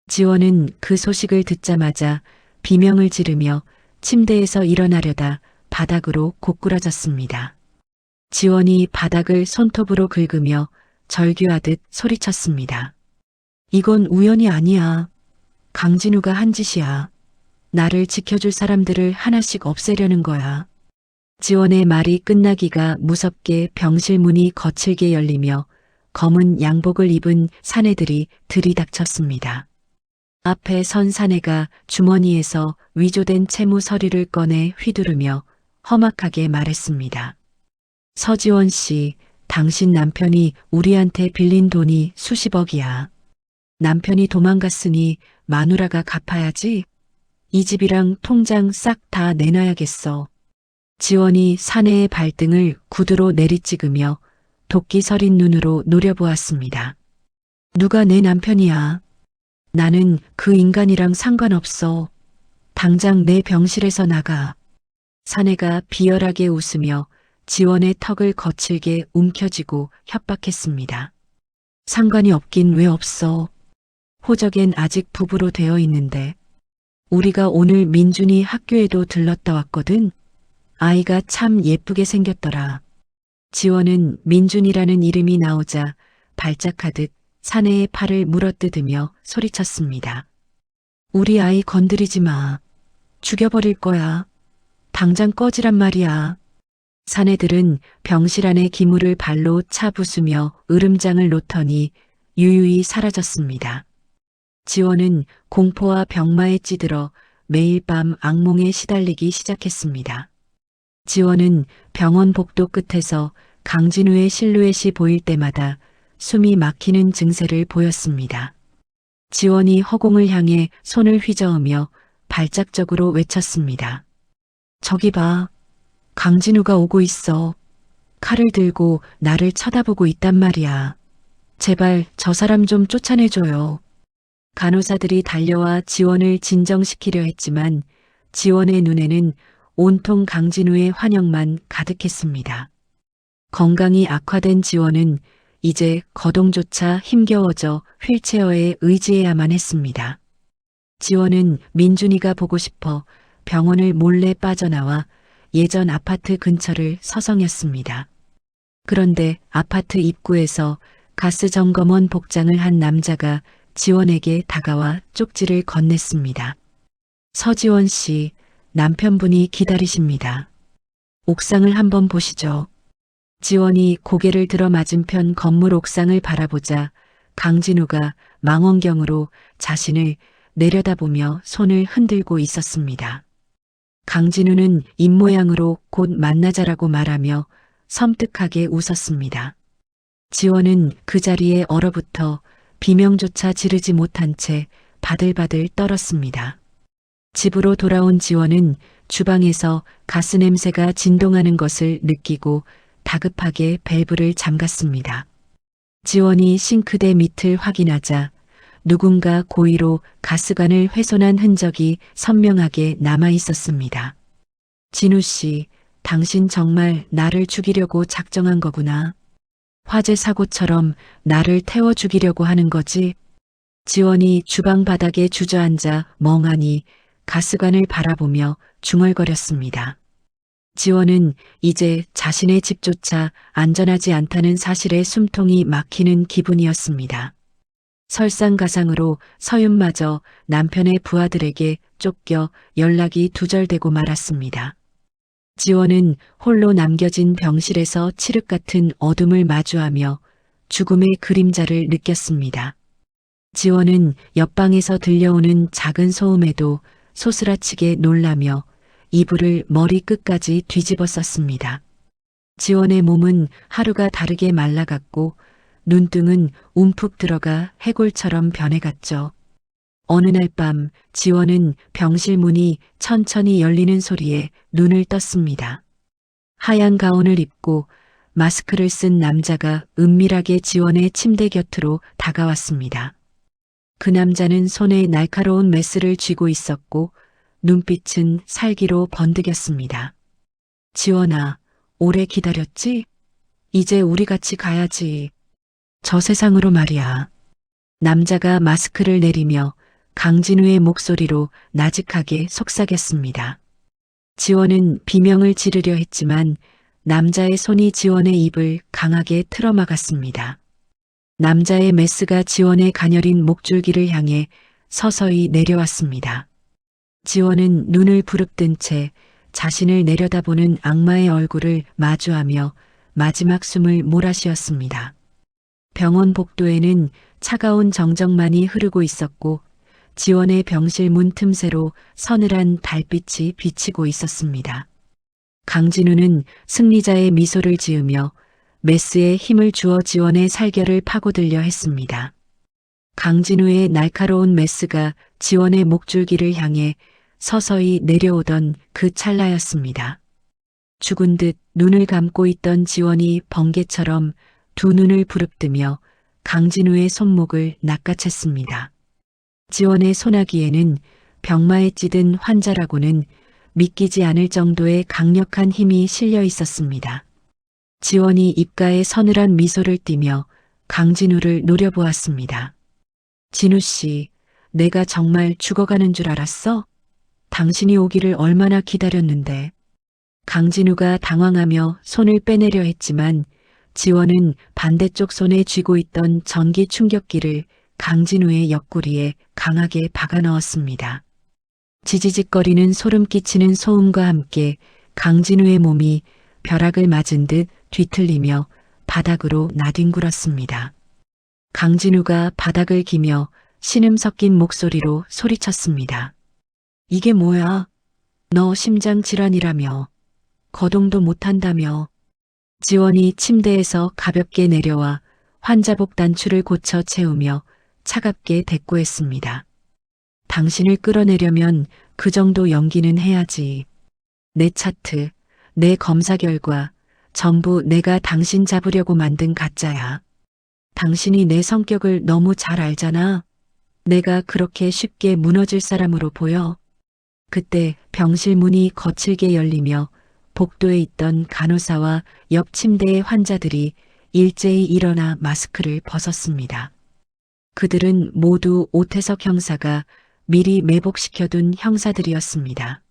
지원은 그 소식을 듣자마자 비명을 지르며 침대에서 일어나려다 바닥으로 고꾸라졌습니다. 지원이 바닥을 손톱으로 긁으며 절규하듯 소리쳤습니다. 이건 우연이 아니야. 강진우가 한 짓이야. 나를 지켜줄 사람들을 하나씩 없애려는 거야. 지원의 말이 끝나기가 무섭게 병실 문이 거칠게 열리며 검은 양복을 입은 사내들이 들이닥쳤습니다. 앞에 선 사내가 주머니에서 위조된 채무 서류를 꺼내 휘두르며 험악하게 말했습니다. 서지원 씨, 당신 남편이 우리한테 빌린 돈이 수십억이야. 남편이 도망갔으니 마누라가 갚아야지. 이 집이랑 통장 싹 다 내놔야겠어. 지원이 사내의 발등을 구두로 내리찍으며 도끼 서린 눈으로 노려보았습니다. 누가 내 남편이야? 나는 그 인간이랑 상관없어. 당장 내 병실에서 나가. 사내가 비열하게 웃으며 지원의 턱을 거칠게 움켜쥐고 협박했습니다. 상관이 없긴 왜 없어. 호적엔 아직 부부로 되어 있는데. 우리가 오늘 민준이 학교에도 들렀다 왔거든. 아이가 참 예쁘게 생겼더라. 지원은 민준이라는 이름이 나오자 발작하듯 사내의 팔을 물어뜯으며 소리쳤습니다. 우리 아이 건드리지 마. 죽여버릴 거야. 당장 꺼지란 말이야. 사내들은 병실 안의 기물을 발로 차 부수며 으름장을 놓더니 유유히 사라졌습니다. 지원은 공포와 병마에 찌들어 매일 밤 악몽에 시달리기 시작했습니다. 지원은 병원 복도 끝에서 강진우의 실루엣이 보일 때마다 숨이 막히는 증세를 보였습니다. 지원이 허공을 향해 손을 휘저으며 발작적으로 외쳤습니다. 저기 봐. 강진우가 오고 있어. 칼을 들고 나를 쳐다보고 있단 말이야. 제발 저 사람 좀 쫓아내줘요. 간호사들이 달려와 지원을 진정시키려 했지만 지원의 눈에는 온통 강진우의 환영만 가득했습니다. 건강이 악화된 지원은 이제 거동조차 힘겨워져 휠체어에 의지해야만 했습니다. 지원은 민준이가 보고 싶어 병원을 몰래 빠져나와 예전 아파트 근처를 서성였습니다. 그런데 아파트 입구에서 가스 점검원 복장을 한 남자가 지원에게 다가와 쪽지를 건넸습니다. 서지원 씨, 남편분이 기다리십니다. 옥상을 한번 보시죠. 지원이 고개를 들어 맞은편 건물 옥상을 바라보자 강진우가 망원경으로 자신을 내려다보며 손을 흔들고 있었습니다. 강진우는 입모양으로 곧 만나자라고 말하며 섬뜩하게 웃었습니다. 지원은 그 자리에 얼어붙어 비명조차 지르지 못한 채 바들바들 떨었습니다. 집으로 돌아온 지원은 주방에서 가스 냄새가 진동하는 것을 느끼고 다급하게 밸브를 잠갔습니다. 지원이 싱크대 밑을 확인하자 누군가 고의로 가스관을 훼손한 흔적이 선명하게 남아 있었습니다. 진우 씨, 당신 정말 나를 죽이려고 작정한 거구나. 화재 사고처럼 나를 태워 죽이려고 하는 거지. 지원이 주방 바닥에 주저앉아 멍하니 가스관을 바라보며 중얼거렸습니다. 지원은 이제 자신의 집조차 안전하지 않다는 사실에 숨통이 막히는 기분이었습니다. 설상가상으로 서윤마저 남편의 부하들에게 쫓겨 연락이 두절되고 말았습니다. 지원은 홀로 남겨진 병실에서 칠흑 같은 어둠을 마주하며 죽음의 그림자를 느꼈습니다. 지원은 옆방에서 들려오는 작은 소음에도 소스라치게 놀라며 이불을 머리 끝까지 뒤집어 썼습니다. 지원의 몸은 하루가 다르게 말라갔고 눈등은 움푹 들어가 해골처럼 변해갔죠. 어느 날 밤 지원은 병실 문이 천천히 열리는 소리에 눈을 떴습니다. 하얀 가운을 입고 마스크를 쓴 남자가 은밀하게 지원의 침대 곁으로 다가왔습니다. 그 남자는 손에 날카로운 메스를 쥐고 있었고 눈빛은 살기로 번득였습니다. 지원아, 오래 기다렸지? 이제 우리 같이 가야지. 저 세상으로 말이야. 남자가 마스크를 내리며 강진우의 목소리로 나직하게 속삭였습니다. 지원은 비명을 지르려 했지만 남자의 손이 지원의 입을 강하게 틀어막았습니다. 남자의 메스가 지원의 가녀린 목줄기를 향해 서서히 내려왔습니다. 지원은 눈을 부릅뜬 채 자신을 내려다보는 악마의 얼굴을 마주하며 마지막 숨을 몰아쉬었습니다. 병원 복도에는 차가운 정적만이 흐르고 있었고 지원의 병실 문 틈새로 서늘한 달빛이 비치고 있었습니다. 강진우는 승리자의 미소를 지으며 메스에 힘을 주어 지원의 살결을 파고들려 했습니다. 강진우의 날카로운 메스가 지원의 목줄기를 향해 서서히 내려오던 그 찰나였습니다. 죽은 듯 눈을 감고 있던 지원이 번개처럼 두 눈을 부릅뜨며 강진우의 손목을 낚아챘습니다. 지원의 소나기에는 병마에 찌든 환자라고는 믿기지 않을 정도의 강력한 힘이 실려 있었습니다. 지원이 입가에 서늘한 미소를 띠며 강진우를 노려보았습니다. 진우 씨, 내가 정말 죽어가는 줄 알았어? 당신이 오기를 얼마나 기다렸는데. 강진우가 당황하며 손을 빼내려 했지만 지원은 반대쪽 손에 쥐고 있던 전기 충격기를 강진우의 옆구리에 강하게 박아 넣었습니다. 지지직거리는 소름 끼치는 소음과 함께 강진우의 몸이 벼락을 맞은 듯 뒤틀리며 바닥으로 나뒹굴었습니다. 강진우가 바닥을 기며 신음 섞인 목소리로 소리쳤습니다. 이게 뭐야? 너 심장 질환이라며. 거동도 못한다며. 지원이 침대에서 가볍게 내려와 환자복 단추를 고쳐 채우며 차갑게 대꾸했습니다. 당신을 끌어내려면 그 정도 연기는 해야지. 내 차트, 내 검사 결과, 전부 내가 당신 잡으려고 만든 가짜야. 당신이 내 성격을 너무 잘 알잖아. 내가 그렇게 쉽게 무너질 사람으로 보여. 그때 병실 문이 거칠게 열리며 복도에 있던 간호사와 옆 침대의 환자들이 일제히 일어나 마스크를 벗었습니다. 그들은 모두 오태석 형사가 미리 매복시켜둔 형사들이었습니다.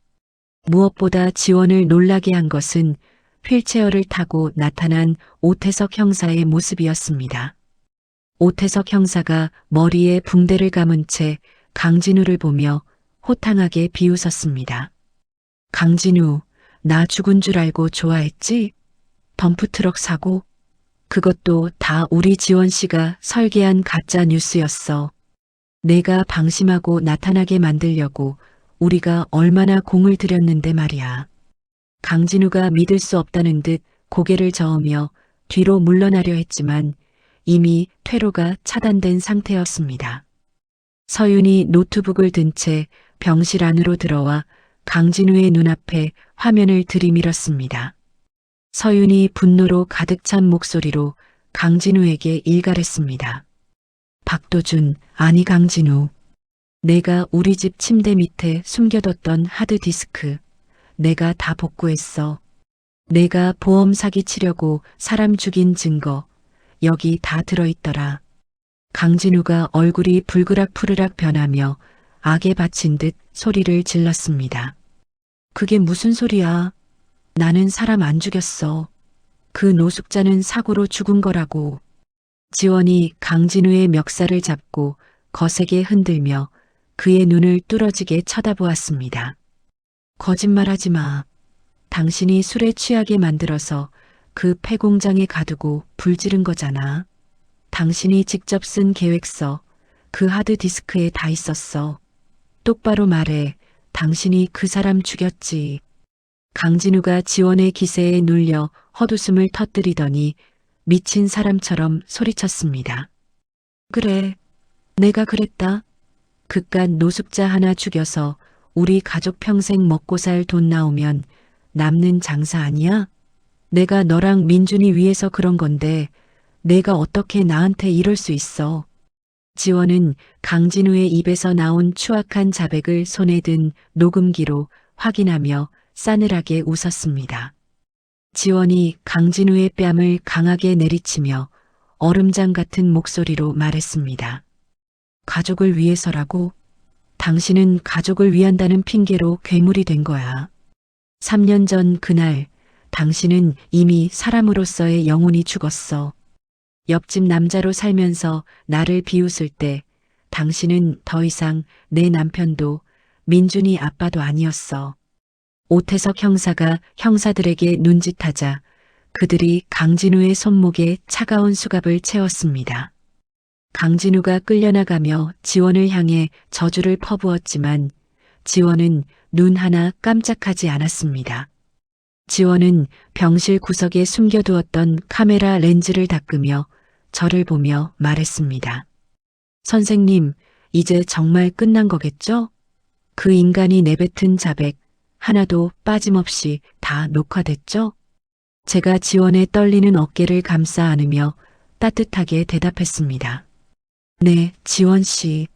무엇보다 지원을 놀라게 한 것은 휠체어를 타고 나타난 오태석 형사의 모습이었습니다. 오태석 형사가 머리에 붕대를 감은 채 강진우를 보며 호탕하게 비웃었습니다. 강진우, 나 죽은 줄 알고 좋아했지? 덤프트럭 사고? 그것도 다 우리 지원 씨가 설계한 가짜 뉴스였어. 내가 방심하고 나타나게 만들려고 우리가 얼마나 공을 들였는데 말이야. 강진우가 믿을 수 없다는 듯 고개를 저으며 뒤로 물러나려 했지만 이미 퇴로가 차단된 상태였습니다. 서윤이 노트북을 든 채 병실 안으로 들어와 강진우의 눈앞에 화면을 들이밀었습니다. 서윤이 분노로 가득 찬 목소리로 강진우에게 일갈했습니다. 박도준, 아니 강진우. 내가 우리 집 침대 밑에 숨겨뒀던 하드디스크. 내가 다 복구했어. 내가 보험 사기 치려고 사람 죽인 증거. 여기 다 들어있더라. 강진우가 얼굴이 불그락 푸르락 변하며 악에 바친 듯 소리를 질렀습니다. 그게 무슨 소리야? 나는 사람 안 죽였어. 그 노숙자는 사고로 죽은 거라고. 지원이 강진우의 멱살을 잡고 거세게 흔들며 그의 눈을 뚫어지게 쳐다보았습니다. 거짓말하지 마. 당신이 술에 취하게 만들어서 그 폐공장에 가두고 불 지른 거잖아. 당신이 직접 쓴 계획서, 그 하드디스크에 다 있었어. 똑바로 말해. 당신이 그 사람 죽였지. 강진우가 지원의 기세에 눌려 헛웃음을 터뜨리더니 미친 사람처럼 소리쳤습니다. 그래, 내가 그랬다. 그깟 노숙자 하나 죽여서 우리 가족 평생 먹고 살 돈 나오면 남는 장사 아니야? 내가 너랑 민준이 위해서 그런 건데 내가 어떻게 나한테 이럴 수 있어. 지원은 강진우의 입에서 나온 추악한 자백을 손에 든 녹음기로 확인하며 싸늘하게 웃었습니다. 지원이 강진우의 뺨을 강하게 내리치며 얼음장 같은 목소리로 말했습니다. 가족을 위해서라고? 당신은 가족을 위한다는 핑계로 괴물이 된 거야. 3년 전 그날 당신은 이미 사람으로서의 영혼이 죽었어. 옆집 남자로 살면서 나를 비웃을 때 당신은 더 이상 내 남편도 민준이 아빠도 아니었어. 오태석 형사가 형사들에게 눈짓하자 그들이 강진우의 손목에 차가운 수갑을 채웠습니다. 강진우가 끌려나가며 지원을 향해 저주를 퍼부었지만 지원은 눈 하나 깜짝하지 않았습니다. 지원은 병실 구석에 숨겨두었던 카메라 렌즈를 닦으며 저를 보며 말했습니다. 선생님, 이제 정말 끝난 거겠죠? 그 인간이 내뱉은 자백 하나도 빠짐없이 다 녹화됐죠? 제가 지원의 떨리는 어깨를 감싸 안으며 따뜻하게 대답했습니다. 네, 지원 씨.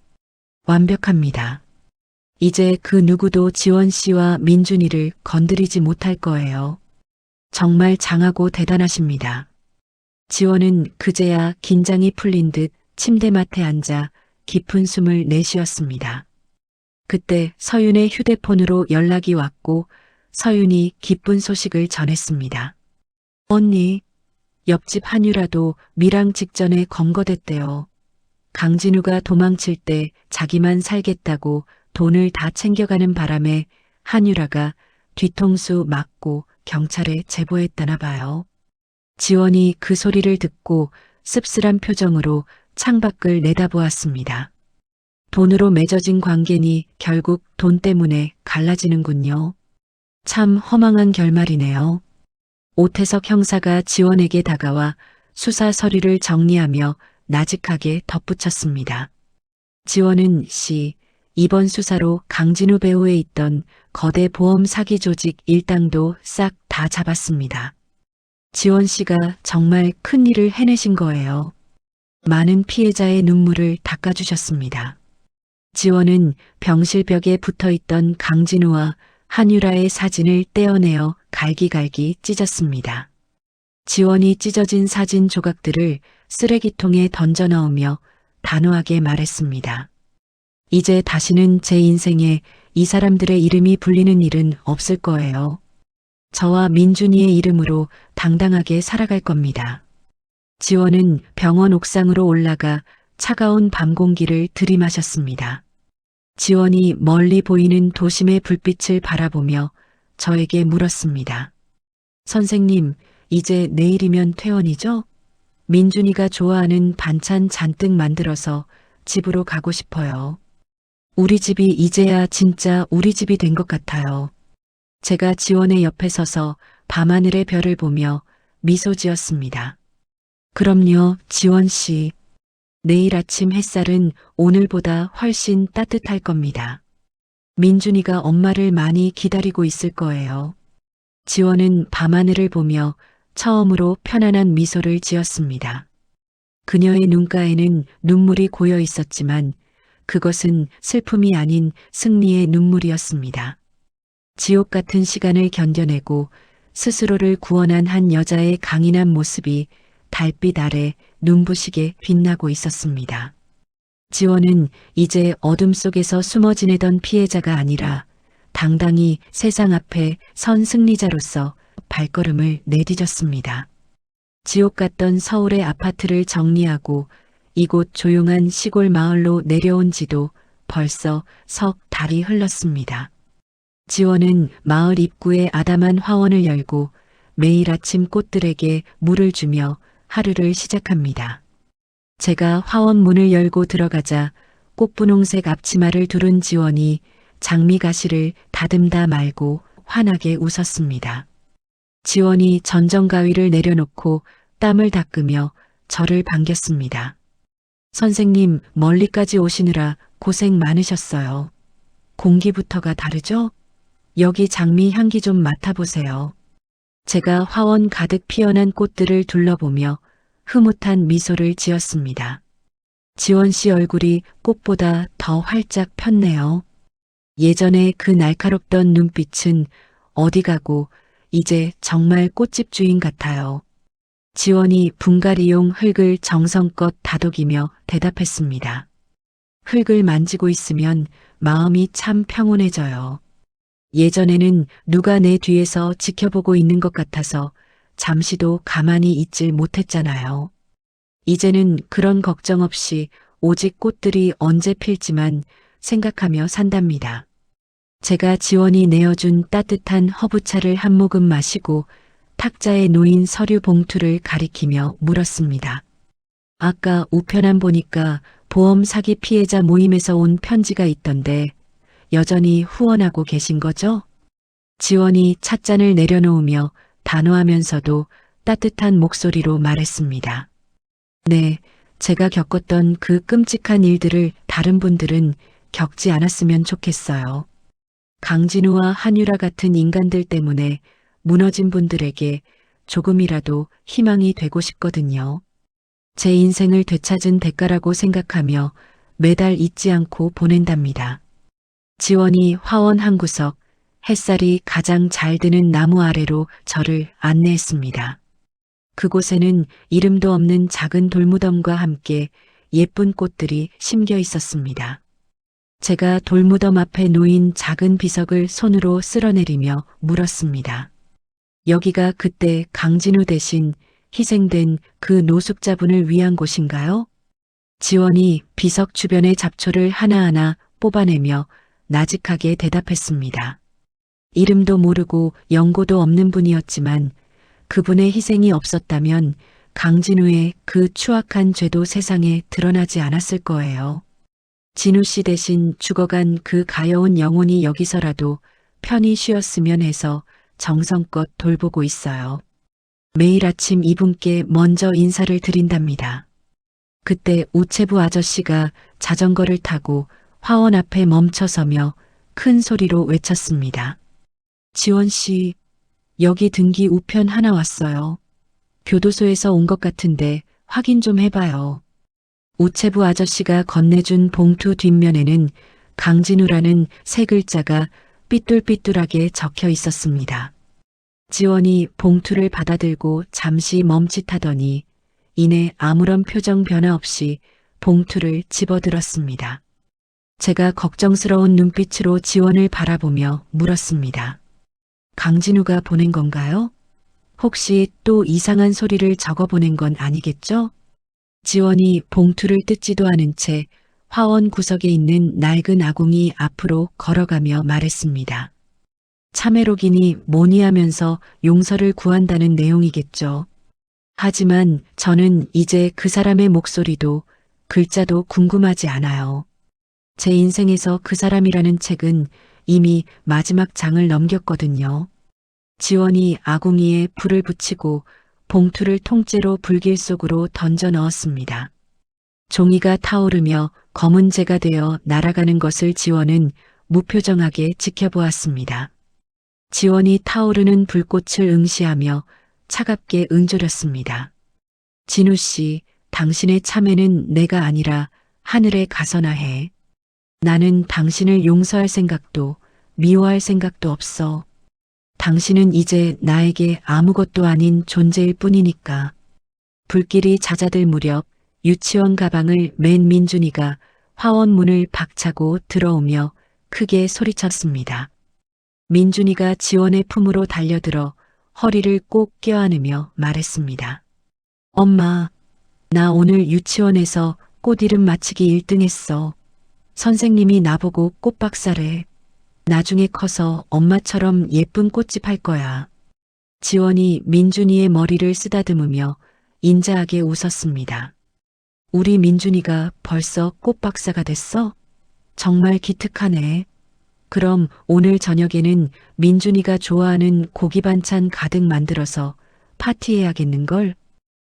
완벽합니다. 이제 그 누구도 지원 씨와 민준이를 건드리지 못할 거예요. 정말 장하고 대단하십니다. 지원은 그제야 긴장이 풀린 듯 침대맡에 앉아 깊은 숨을 내쉬었습니다. 그때 서윤의 휴대폰으로 연락이 왔고 서윤이 기쁜 소식을 전했습니다. 언니, 옆집 한유라도 밀항 직전에 검거됐대요. 강진우가 도망칠 때 자기만 살겠다고 돈을 다 챙겨가는 바람에 한유라가 뒤통수 맞고 경찰에 제보했다나 봐요. 지원이 그 소리를 듣고 씁쓸한 표정으로 창밖을 내다보았습니다. 돈으로 맺어진 관계니 결국 돈 때문에 갈라지는군요. 참 허망한 결말이네요. 오태석 형사가 지원에게 다가와 수사 서류를 정리하며 나직하게 덧붙였습니다. 지원은 이번 수사로 강진우 배우에 있던 거대 보험 사기 조직 일당도 싹 다 잡았습니다. 지원 씨가 정말 큰 일을 해내신 거예요. 많은 피해자의 눈물을 닦아주셨습니다. 지원은 병실벽에 붙어있던 강진우와 한유라의 사진을 떼어내어 갈기갈기 찢었습니다. 지원이 찢어진 사진 조각들을 쓰레기통에 던져 넣으며 단호하게 말했습니다. 이제 다시는 제 인생에 이 사람들의 이름이 불리는 일은 없을 거예요. 저와 민준이의 이름으로 당당하게 살아갈 겁니다. 지원은 병원 옥상으로 올라가 차가운 밤 공기를 들이마셨습니다. 지원이 멀리 보이는 도심의 불빛을 바라보며 저에게 물었습니다. 선생님, 이제 내일이면 퇴원이죠? 민준이가 좋아하는 반찬 잔뜩 만들어서 집으로 가고 싶어요. 우리 집이 이제야 진짜 우리 집이 된 것 같아요. 제가 지원의 옆에 서서 밤하늘의 별을 보며 미소 지었습니다. 그럼요, 지원 씨. 내일 아침 햇살은 오늘보다 훨씬 따뜻할 겁니다. 민준이가 엄마를 많이 기다리고 있을 거예요. 지원은 밤하늘을 보며 처음으로 편안한 미소를 지었습니다. 그녀의 눈가에는 눈물이 고여 있었지만 그것은 슬픔이 아닌 승리의 눈물이었습니다. 지옥 같은 시간을 견뎌내고 스스로를 구원한 한 여자의 강인한 모습이 달빛 아래 눈부시게 빛나고 있었습니다. 지원은 이제 어둠 속에서 숨어 지내던 피해자가 아니라 당당히 세상 앞에 선 승리자로서 발걸음을 내디뎠습니다. 지옥 같던 서울의 아파트를 정리하고 이곳 조용한 시골 마을로 내려온 지도 벌써 석 달이 흘렀습니다. 지원은 마을 입구에 아담한 화원을 열고 매일 아침 꽃들에게 물을 주며 하루를 시작합니다. 제가 화원 문을 열고 들어가자 꽃분홍색 앞치마를 두른 지원이 장미가시를 다듬다 말고 환하게 웃었습니다. 지원이 전정가위를 내려놓고 땀을 닦으며 저를 반겼습니다. 선생님, 멀리까지 오시느라 고생 많으셨어요. 공기부터가 다르죠? 여기 장미 향기 좀 맡아보세요. 제가 화원 가득 피어난 꽃들을 둘러보며 흐뭇한 미소를 지었습니다. 지원 씨 얼굴이 꽃보다 더 활짝 폈네요. 예전에 그 날카롭던 눈빛은 어디 가고 이제 정말 꽃집 주인 같아요. 지원이 분갈이용 흙을 정성껏 다독이며 대답했습니다. 흙을 만지고 있으면 마음이 참 평온해져요. 예전에는 누가 내 뒤에서 지켜보고 있는 것 같아서 잠시도 가만히 있질 못했잖아요. 이제는 그런 걱정 없이 오직 꽃들이 언제 필지만 생각하며 산답니다. 제가 지원이 내어준 따뜻한 허브차를 한 모금 마시고 탁자에 놓인 서류 봉투를 가리키며 물었습니다. 아까 우편함 보니까 보험 사기 피해자 모임에서 온 편지가 있던데 여전히 후원하고 계신 거죠? 지원이 찻잔을 내려놓으며 단호하면서도 따뜻한 목소리로 말했습니다. 네, 제가 겪었던 그 끔찍한 일들을 다른 분들은 겪지 않았으면 좋겠어요. 강진우와 한유라 같은 인간들 때문에 무너진 분들에게 조금이라도 희망이 되고 싶거든요. 제 인생을 되찾은 대가라고 생각하며 매달 잊지 않고 보낸답니다. 지원이 화원 한 구석, 햇살이 가장 잘 드는 나무 아래로 저를 안내했습니다. 그곳에는 이름도 없는 작은 돌무덤과 함께 예쁜 꽃들이 심겨 있었습니다. 제가 돌무덤 앞에 놓인 작은 비석을 손으로 쓸어내리며 물었습니다. 여기가 그때 강진우 대신 희생된 그 노숙자분을 위한 곳인가요? 지원이 비석 주변의 잡초를 하나하나 뽑아내며 나직하게 대답했습니다. 이름도 모르고 연고도 없는 분이었지만 그분의 희생이 없었다면 강진우의 그 추악한 죄도 세상에 드러나지 않았을 거예요. 진우 씨 대신 죽어간 그 가여운 영혼이 여기서라도 편히 쉬었으면 해서 정성껏 돌보고 있어요. 매일 아침 이분께 먼저 인사를 드린답니다. 그때 우체부 아저씨가 자전거를 타고 화원 앞에 멈춰서며 큰 소리로 외쳤습니다. 지원 씨, 여기 등기 우편 하나 왔어요. 교도소에서 온 것 같은데 확인 좀 해봐요. 우체부 아저씨가 건네준 봉투 뒷면에는 강진우라는 세 글자가 삐뚤삐뚤하게 적혀 있었습니다. 지원이 봉투를 받아들고 잠시 멈칫하더니 이내 아무런 표정 변화 없이 봉투를 집어들었습니다. 제가 걱정스러운 눈빛으로 지원을 바라보며 물었습니다. 강진우가 보낸 건가요? 혹시 또 이상한 소리를 적어 보낸 건 아니겠죠? 지원이 봉투를 뜯지도 않은 채 화원 구석에 있는 낡은 아궁이 앞으로 걸어가며 말했습니다. 참회록이니 뭐니 하면서 용서를 구한다는 내용이겠죠. 하지만 저는 이제 그 사람의 목소리도 글자도 궁금하지 않아요. 제 인생에서 그 사람이라는 책은 이미 마지막 장을 넘겼거든요. 지원이 아궁이에 불을 붙이고 봉투를 통째로 불길 속으로 던져 넣었습니다. 종이가 타오르며 검은 재가 되어 날아가는 것을 지원은 무표정하게 지켜보았습니다. 지원이 타오르는 불꽃을 응시하며 차갑게 응조렸습니다. 진우 씨, 당신의 참회는 내가 아니라 하늘에 가서나 해. 나는 당신을 용서할 생각도 미워할 생각도 없어. 당신은 이제 나에게 아무것도 아닌 존재일 뿐이니까. 불길이 잦아들 무렵 유치원 가방을 맨 민준이가 화원 문을 박차고 들어오며 크게 소리쳤습니다. 민준이가 지원의 품으로 달려들어 허리를 꼭 껴안으며 말했습니다. 엄마, 나 오늘 유치원에서 꽃 이름 맞히기 1등 했어. 선생님이 나보고 꽃박사래. 나중에 커서 엄마처럼 예쁜 꽃집 할 거야. 지원이 민준이의 머리를 쓰다듬으며 인자하게 웃었습니다. 우리 민준이가 벌써 꽃박사가 됐어? 정말 기특하네. 그럼 오늘 저녁에는 민준이가 좋아하는 고기 반찬 가득 만들어서 파티해야겠는걸?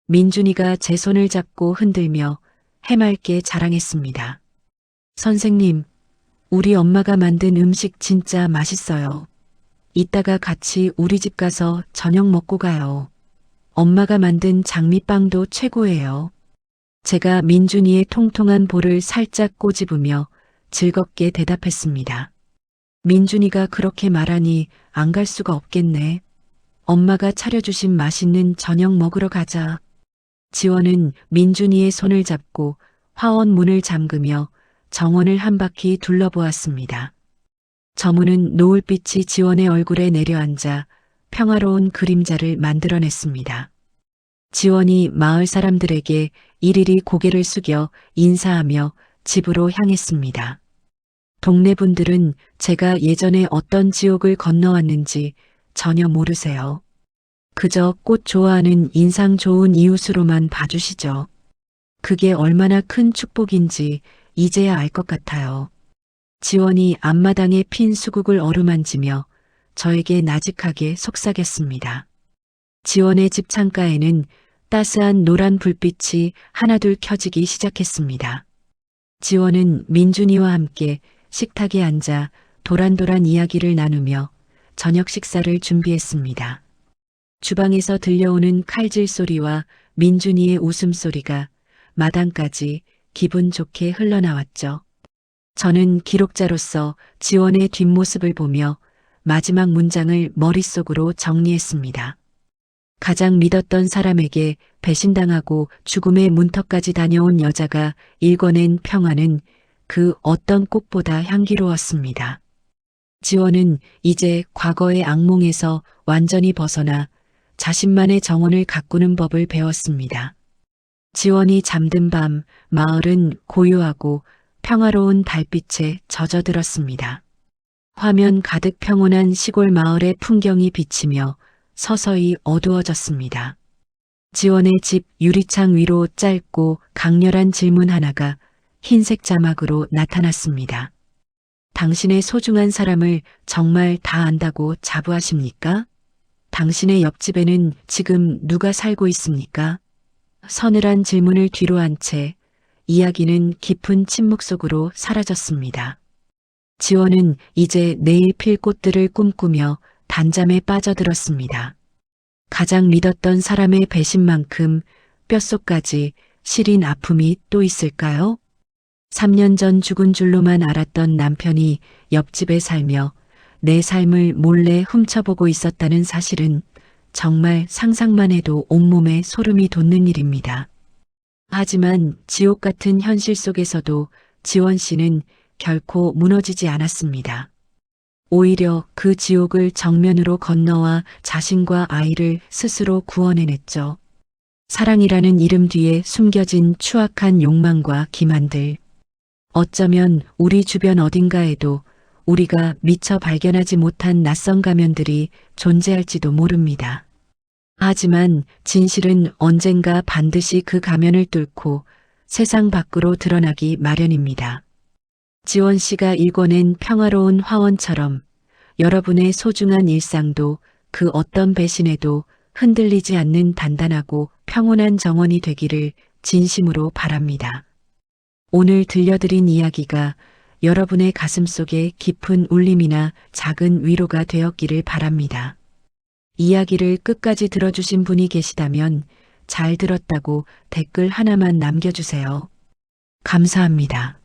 민준이가 제 손을 잡고 흔들며 해맑게 자랑했습니다. 선생님, 우리 엄마가 만든 음식 진짜 맛있어요. 이따가 같이 우리 집 가서 저녁 먹고 가요. 엄마가 만든 장미빵도 최고예요. 제가 민준이의 통통한 볼을 살짝 꼬집으며 즐겁게 대답했습니다. 민준이가 그렇게 말하니 안 갈 수가 없겠네. 엄마가 차려주신 맛있는 저녁 먹으러 가자. 지원은 민준이의 손을 잡고 화원 문을 잠그며 정원을 한 바퀴 둘러보았습니다. 저문은 노을빛이 지원의 얼굴에 내려앉아 평화로운 그림자를 만들어냈습니다. 지원이 마을 사람들에게 이리리 고개를 숙여 인사하며 집으로 향했습니다. 동네 분들은 제가 예전에 어떤 지옥을 건너왔는지 전혀 모르세요. 그저 꽃 좋아하는 인상 좋은 이웃으로만 봐주시죠. 그게 얼마나 큰 축복인지 이제야 알 것 같아요. 지원이 앞마당에 핀 수국을 어루만지며 저에게 나직하게 속삭였습니다. 지원의 집 창가에는 따스한 노란 불빛이 하나둘 켜지기 시작했습니다. 지원은 민준이와 함께 식탁에 앉아 도란도란 이야기를 나누며 저녁 식사를 준비했습니다. 주방에서 들려오는 칼질 소리와 민준이의 웃음소리가 마당까지 기분 좋게 흘러나왔죠. 저는 기록자로서 지원의 뒷모습을 보며 마지막 문장을 머릿속으로 정리했습니다. 가장 믿었던 사람에게 배신당하고 죽음의 문턱까지 다녀온 여자가 일궈낸 평화는 그 어떤 꽃보다 향기로웠습니다. 지원은 이제 과거의 악몽에서 완전히 벗어나 자신만의 정원을 가꾸는 법을 배웠습니다. 지원이 잠든 밤, 마을은 고요하고 평화로운 달빛에 젖어들었습니다. 화면 가득 평온한 시골 마을의 풍경이 비치며 서서히 어두워졌습니다. 지원의 집 유리창 위로 짧고 강렬한 질문 하나가 흰색 자막으로 나타났습니다. 당신의 소중한 사람을 정말 다 안다고 자부하십니까? 당신의 옆집에는 지금 누가 살고 있습니까? 서늘한 질문을 뒤로 한 채 이야기는 깊은 침묵 속으로 사라졌습니다. 지원은 이제 내일 필 꽃들을 꿈꾸며 단잠에 빠져들었습니다. 가장 믿었던 사람의 배신만큼 뼛속까지 시린 아픔이 또 있을까요? 3년 전 죽은 줄로만 알았던 남편이 옆집에 살며 내 삶을 몰래 훔쳐보고 있었다는 사실은 정말 상상만 해도 온몸에 소름이 돋는 일입니다. 하지만 지옥 같은 현실 속에서도 지원 씨는 결코 무너지지 않았습니다. 오히려 그 지옥을 정면으로 건너와 자신과 아이를 스스로 구원해냈죠. 사랑이라는 이름 뒤에 숨겨진 추악한 욕망과 기만들. 어쩌면 우리 주변 어딘가에도 우리가 미처 발견하지 못한 낯선 가면들이 존재할지도 모릅니다. 하지만 진실은 언젠가 반드시 그 가면을 뚫고 세상 밖으로 드러나기 마련입니다. 지원 씨가 읽어낸 평화로운 화원처럼 여러분의 소중한 일상도 그 어떤 배신에도 흔들리지 않는 단단하고 평온한 정원이 되기를 진심으로 바랍니다. 오늘 들려드린 이야기가 여러분의 가슴 속에 깊은 울림이나 작은 위로가 되었기를 바랍니다. 이야기를 끝까지 들어주신 분이 계시다면 잘 들었다고 댓글 하나만 남겨주세요. 감사합니다.